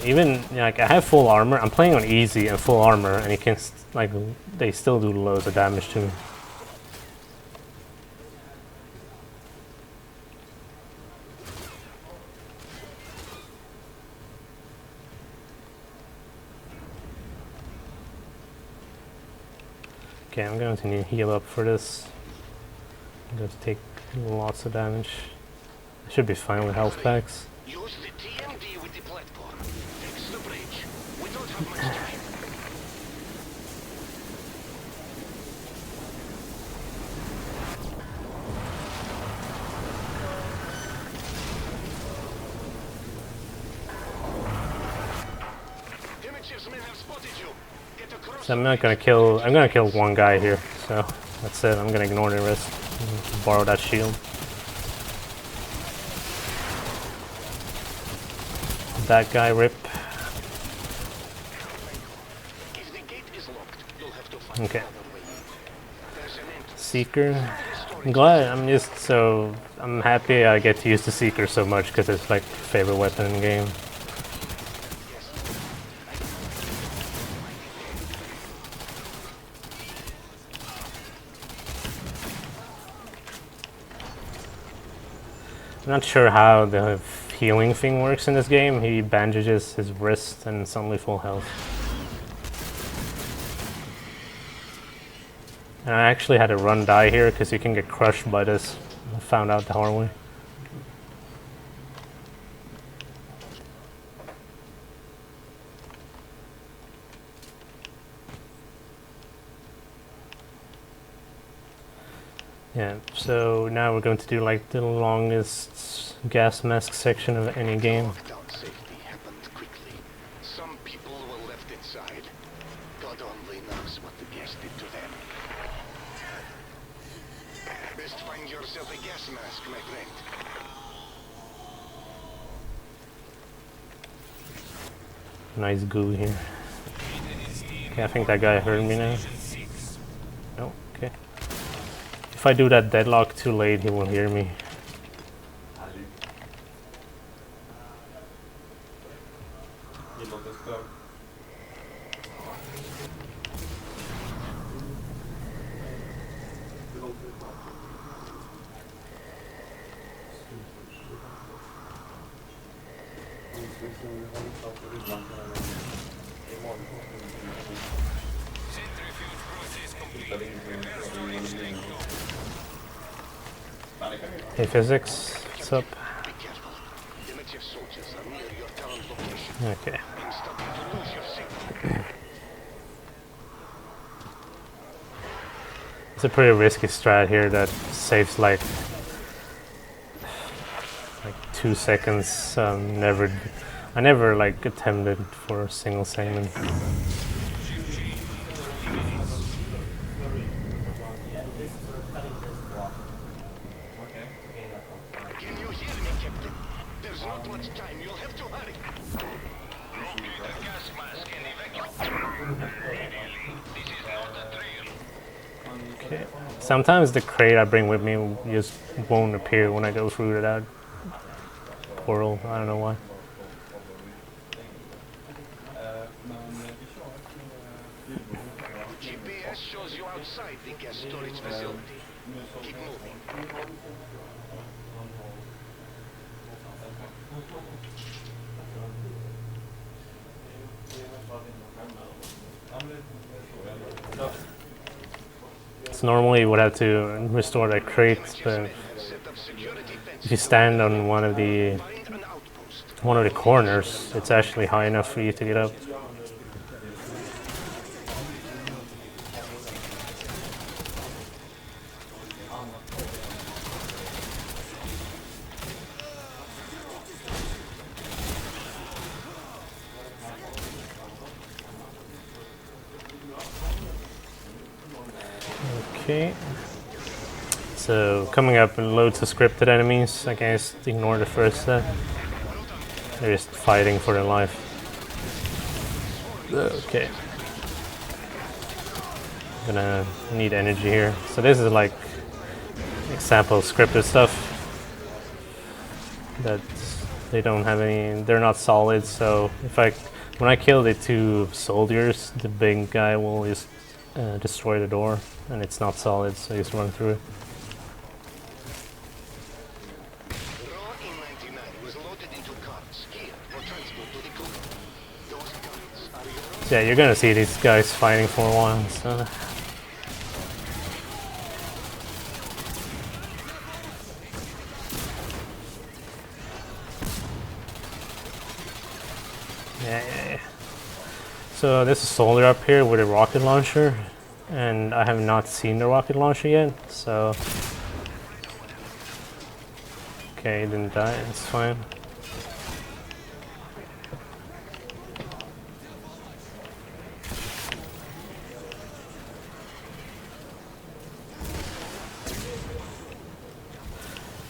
even like I have full armor. I'm playing on easy and full armor, and you can like they still do loads of damage to me. Okay, I'm going to need to heal up for this. I'm going to take lots of damage. I should be fine with health packs. Use the TMD with the platform. Fix the bridge. We don't have much time. Images men have spotted you. Get across. So I'm gonna kill one guy here, so that's it. I'm gonna ignore the rest. Borrow that shield. that guy rip. Okay. Seeker. I'm glad. I'm happy I get to use the Seeker so much because it's like favorite weapon in the game. I'm not sure how the healing thing works in this game. He bandages his wrist and suddenly full health. And I actually had to run die here because you can get crushed by this. I found out the hard way. Yeah, so now we're going to do like the longest gas mask section of any game. Lockdown safety happened quickly. Some people were left inside. God only knows what the gas did to them. Best find yourself a gas mask, my friend. Nice goo here. Okay, I think that guy heard me now. No, okay. If I do that deadlock too late, he won't hear me. Hey physics, what's up? Okay. It's a pretty risky strat here that saves like 2 seconds. I never like attempted for a single segment. Okay. Sometimes the crate I bring with me just won't appear when I go through that portal. I don't know why. GPS shows you outside the gas storage facility. Keep moving. So normally you would have to restore that crate, but if you stand on one of the corners, it's actually high enough for you to get up. Okay, so coming up and loads of scripted enemies. I guess ignore the first set. They're just fighting for their life. Okay. Gonna need energy here. So this is like example scripted stuff that they don't have any. They're not solid. So when I kill the 2 soldiers, the big guy will just destroy the door, and it's not solid, so you just run through it. So yeah, you're gonna see these guys fighting for a while. So. Yeah. So there's a soldier up here with a rocket launcher, and I have not seen the rocket launcher yet, so... Okay, he didn't die, it's fine.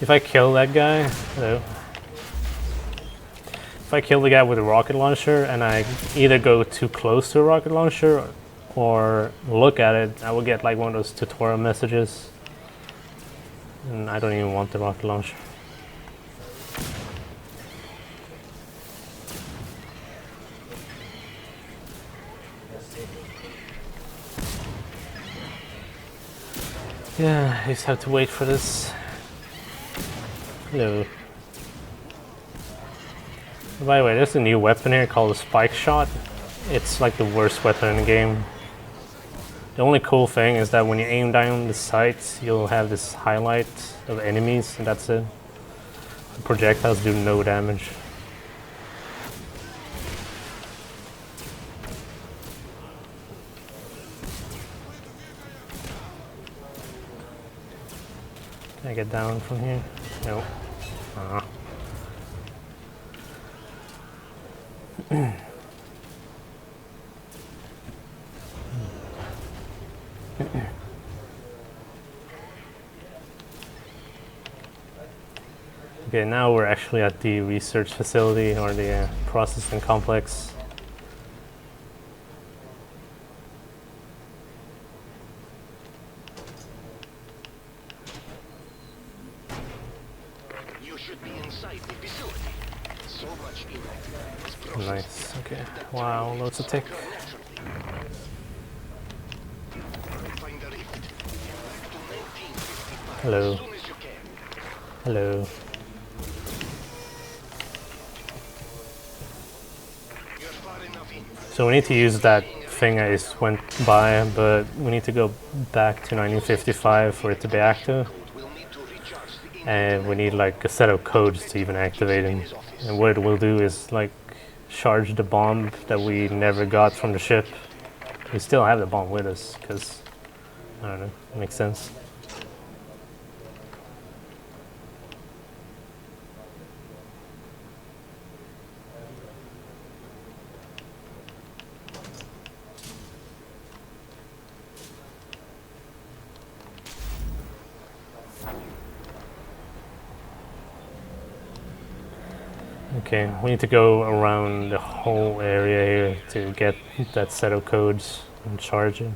If I kill that guy, if if I kill the guy with a rocket launcher and I either go too close to a rocket launcher or look at it, I will get like one of those tutorial messages. And I don't even want the rocket launcher. Yeah, I just have to wait for this. Hello. By the way, there's a new weapon here called a spike shot. It's like the worst weapon in the game. The only cool thing is that when you aim down the sights, you'll have this highlight of enemies, and that's it. The projectiles do no damage. Can I get down from here? No. Okay, now we're actually at the research facility or the processing complex. You should be inside the facility. So much in Nice, okay. Wow, loads of tech. Hello. Hello. So we need to use that thing I just went by, but we need to go back to 1955 for it to be active. And we need like a set of codes to even activate it. And what it will do is like charge the bomb that we never got from the ship. We still have the bomb with us, because, I don't know, it makes sense. Okay, we need to go around the whole area here to get that set of codes and charge it.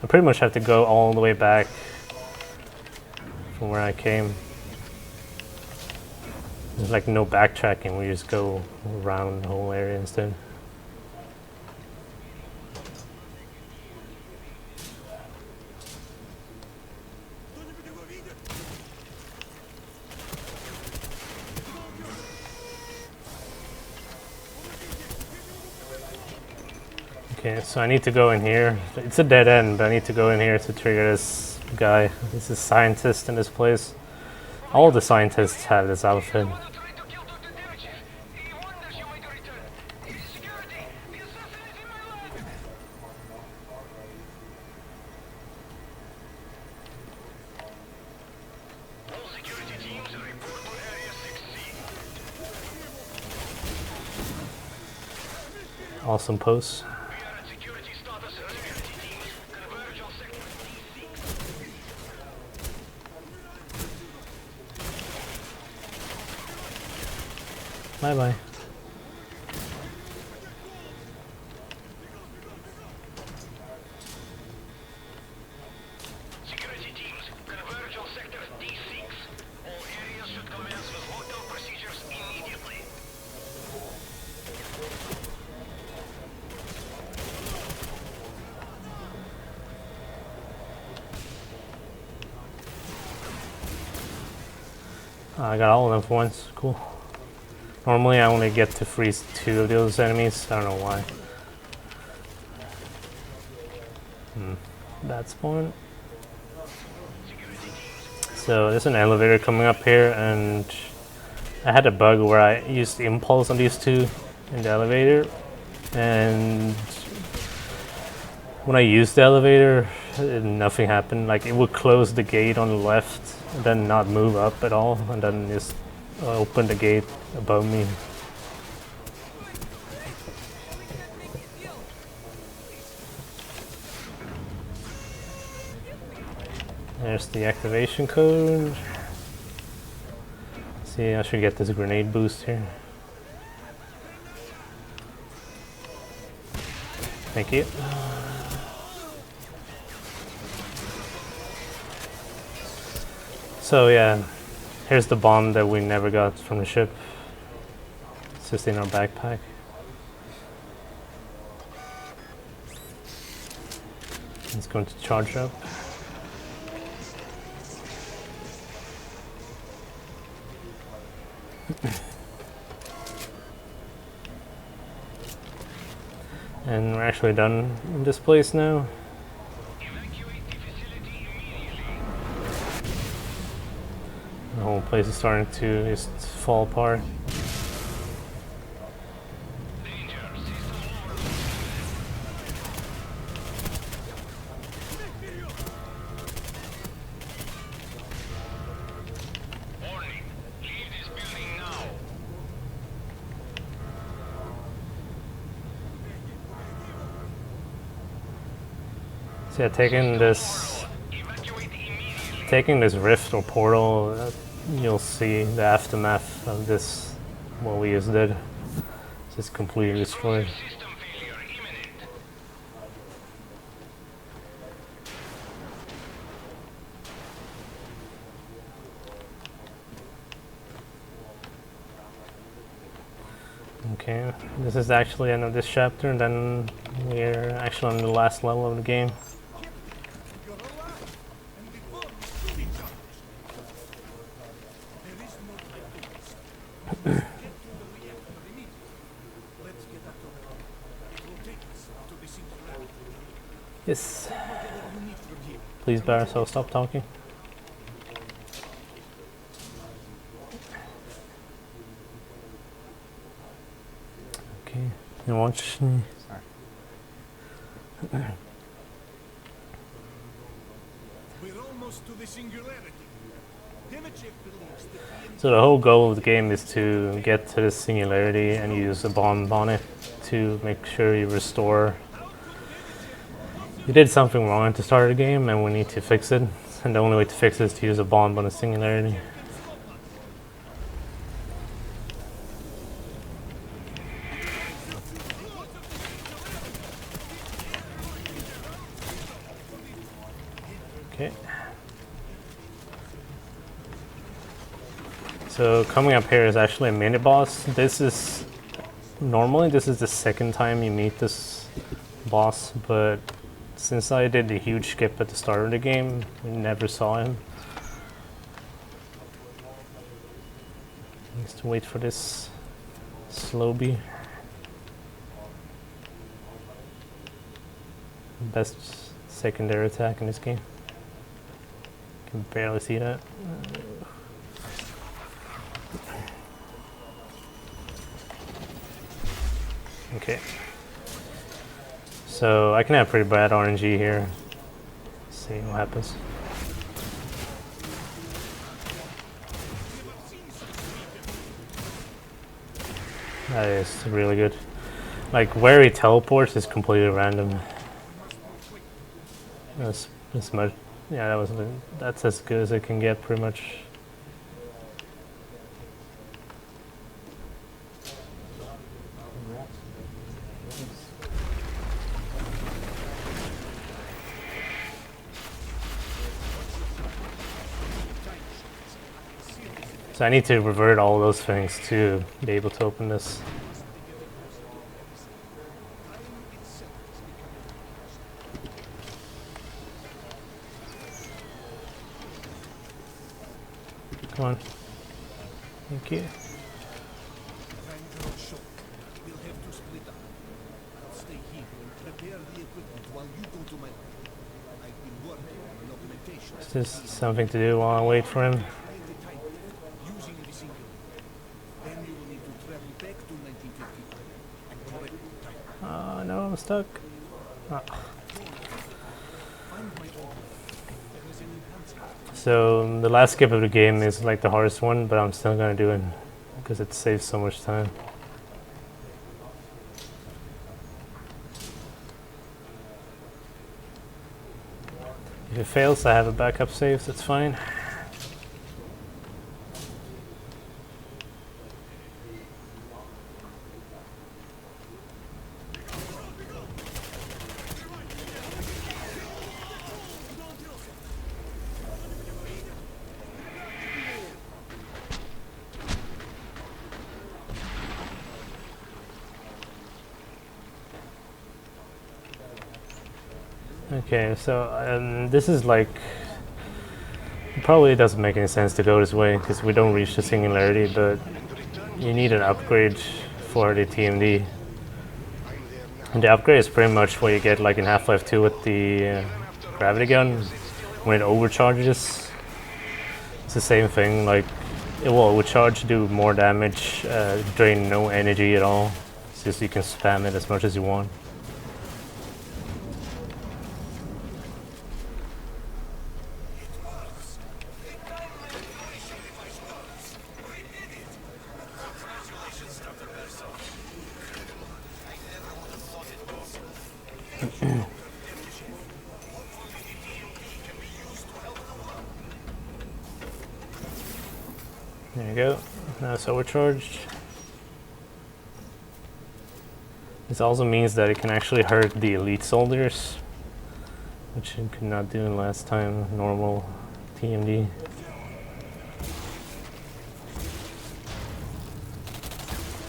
I pretty much have to go all the way back from where I came. There's like no backtracking, we just go around the whole area instead. Okay, so I need to go in here. It's a dead end, but I need to go in here to trigger this guy. This is scientist in this place. All the scientists have this outfit. Awesome posts. Bye-bye. Security teams, converge on sector D6. All areas should commence with lockdown procedures immediately. I got all of them for once. Cool. Normally I only get to freeze 2 of those enemies. I don't know why. That's one. So there's an elevator coming up here, and I had a bug where I used impulse on these two in the elevator, and when I used the elevator, nothing happened. Like, it would close the gate on the left and then not move up at all, and then just open the gate above me. There's the activation code. See, I should get this grenade boost here. Thank you. So yeah, here's the bomb that we never got from the ship. It's just in our backpack. It's going to charge up. And we're actually done in this place now. The whole place is starting to just fall apart. So yeah, taking this rift or portal, you'll see the aftermath of this, what we just did. It's just completely destroyed. Okay, this is actually the end of this chapter, and then we're actually on the last level of the game. Yes. Please, Barry, so stop talking. Okay, you watch me. We're almost to the Singularity. So the whole goal of the game is to get to the Singularity and use a bomb on it to make sure you restore. You did something wrong at the start of the game and we need to fix it. And the only way to fix it is to use a bomb on the Singularity. Okay. So coming up here is actually a mini boss. This is the second time you meet this boss, but since I did the huge skip at the start of the game, we never saw him. Just to wait for this Slowbee. Best secondary attack in this game. Can barely see that. Okay. So I can have pretty bad RNG here. Let's see what happens. That is really good. Like where he teleports is completely random. That's much. Yeah, that's as good as it can get, pretty much. So I need to revert all those things to be able to open this. Come on. Thank you. We'll have to split up. I'll stay here and prepare the equipment while you go to my lab. I've been working on augmentation. Is this something to do while I wait for him? Using the single. Then you will need to travel back to 1950 and correct the time. Oh no, I'm stuck. Oh. Find my order. There is an enhancement. So the last skip of the game is like the hardest one, but I'm still gonna do it because it saves so much time. If it fails, I have a backup save, so it's fine. Okay, so this is like probably doesn't make any sense to go this way because we don't reach the Singularity, but you need an upgrade for the TMD. And the upgrade is pretty much what you get like in Half-Life 2 with the gravity gun. When it overcharges, it's the same thing. Like it will overcharge, do more damage, drain no energy at all. It's just you can spam it as much as you want. There you go. Now it's overcharged. This also means that it can actually hurt the elite soldiers, which it could not do last time, normal TMD.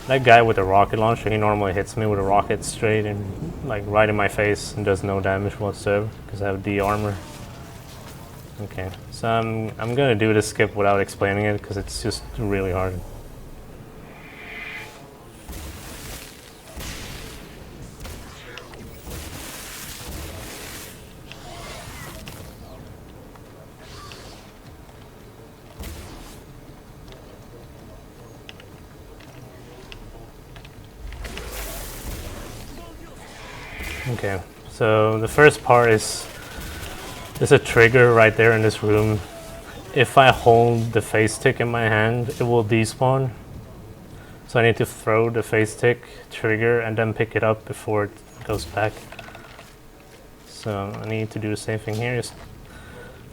That guy with the rocket launcher, he normally hits me with a rocket straight and like right in my face and does no damage whatsoever because I have D armor. Okay, so I'm gonna do this skip without explaining it because it's just really hard. Okay, so the first part is there's a trigger right there in this room. If I hold the face stick in my hand, it will despawn. So I need to throw the face stick, trigger, and then pick it up before it goes back. So I need to do the same thing here. Just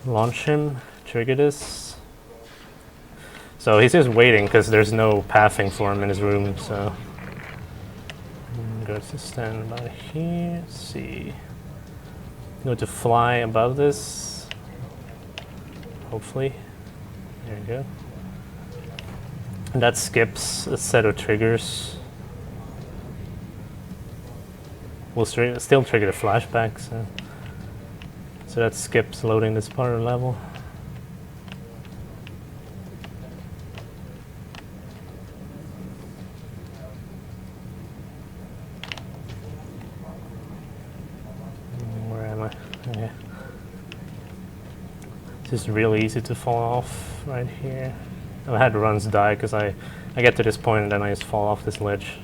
launch him, trigger this. So he's just waiting because there's no pathing for him in his room. So I'm going to stand by here. Let's see. Go to fly above this. Hopefully. There you go. And that skips a set of triggers. We'll still trigger the flashback, so that skips loading this part of the level. Where am I? Okay. It's just really easy to fall off right here. I had runs die because I get to this point and then I just fall off this ledge.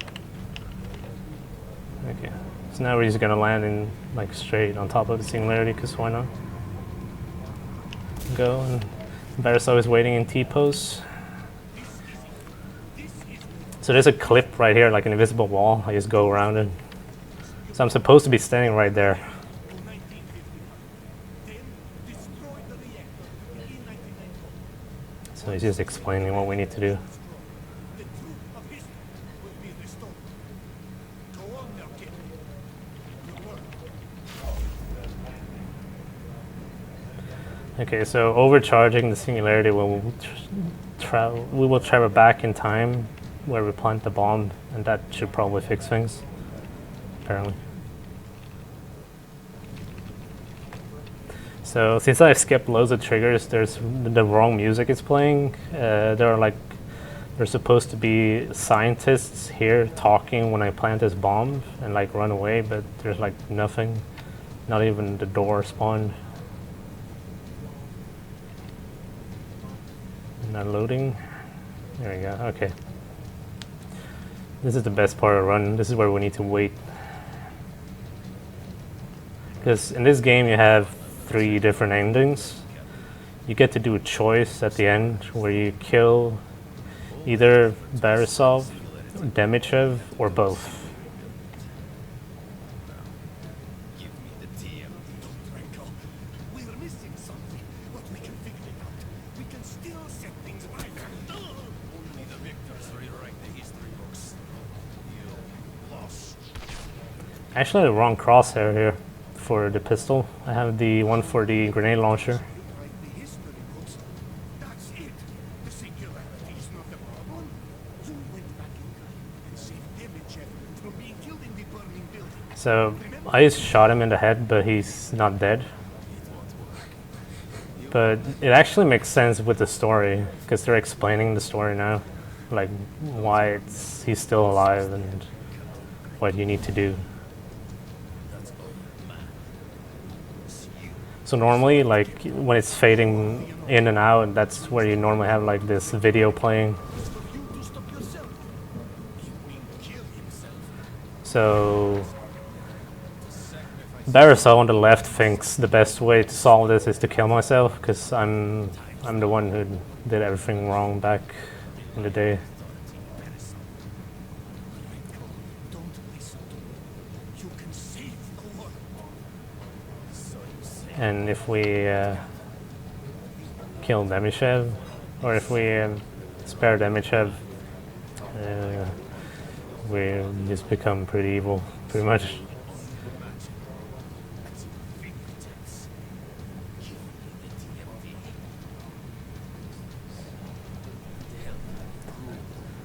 Okay, so now we're just gonna land in like straight on top of the Singularity because why not? Go, and Barisov is waiting in T-pose. So there's a clip right here, like an invisible wall. I just go around it. So I'm supposed to be standing right there. So he's just explaining what we need to do. Okay, so overcharging the Singularity will we will travel back in time where we plant the bomb, and that should probably fix things, apparently. So since I've skipped loads of triggers, there's the wrong music is playing. There's supposed to be scientists here talking when I plant this bomb and like run away, but there's like nothing, not even the door spawned. Not loading. There we go. Okay. This is the best part of the run. This is where we need to wait. Because in this game you have 3 different endings. You get to do a choice at the end where you kill either Barisov, Demichev, or both. Actually, the wrong crosshair here for the pistol. I have the one for the grenade launcher. So I just shot him in the head, but he's not dead. But it actually makes sense with the story, because they're explaining the story now. Like, why he's still alive and what you need to do. So normally, like, when it's fading in and out, that's where you normally have, like, this video playing. So Barroso on the left thinks the best way to solve this is to kill myself, because I'm the one who did everything wrong back in the day. And if we kill Demichev, or if we spare Demichev, we just become pretty evil, pretty much.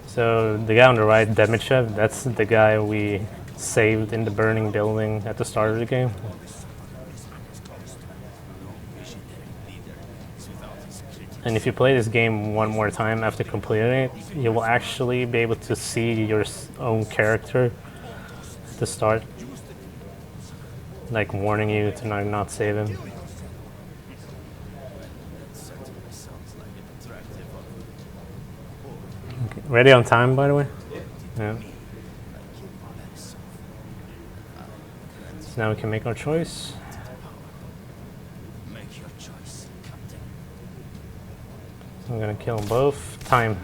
So the guy on the right, Demichev, that's the guy we saved in the burning building at the start of the game. And if you play this game one more time after completing it, you will actually be able to see your own character at the start, like warning you to not save him. Okay. Ready on time, by the way? Yeah. So now we can make our choice. I'm gonna kill them both. Time.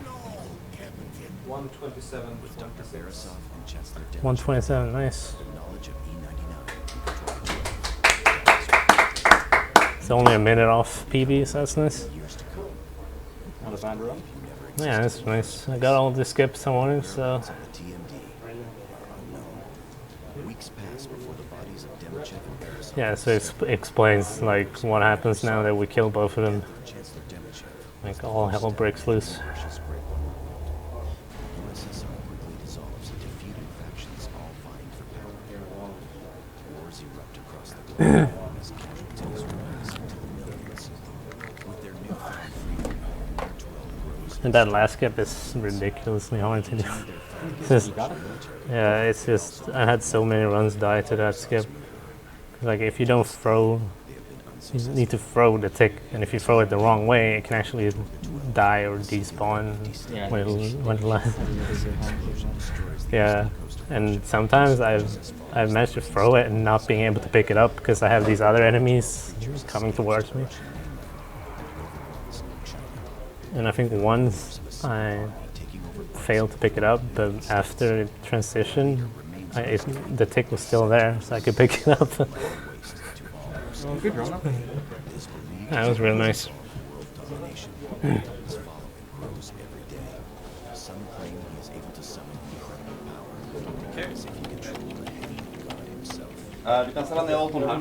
127. 127, nice. It's only a minute off PB, so that's nice. Not a bad run. Yeah, that's nice. I got all the skips I wanted, so. Yeah, so it explains like what happens now that we kill both of them. Like all hell breaks loose. And that last skip is ridiculously hard to do. Yeah, it's just, I had so many runs die to that skip. Like if you don't throw, you need to throw the tick, and if you throw it the wrong way, it can actually die or despawn when it lands. Yeah, and sometimes I've managed to throw it and not being able to pick it up because I have these other enemies coming towards me. And I think once I failed to pick it up, but after transition, the tick was still there, so I could pick it up. Oh, good run up. That was real nice. Du kan ställa ner Alton här.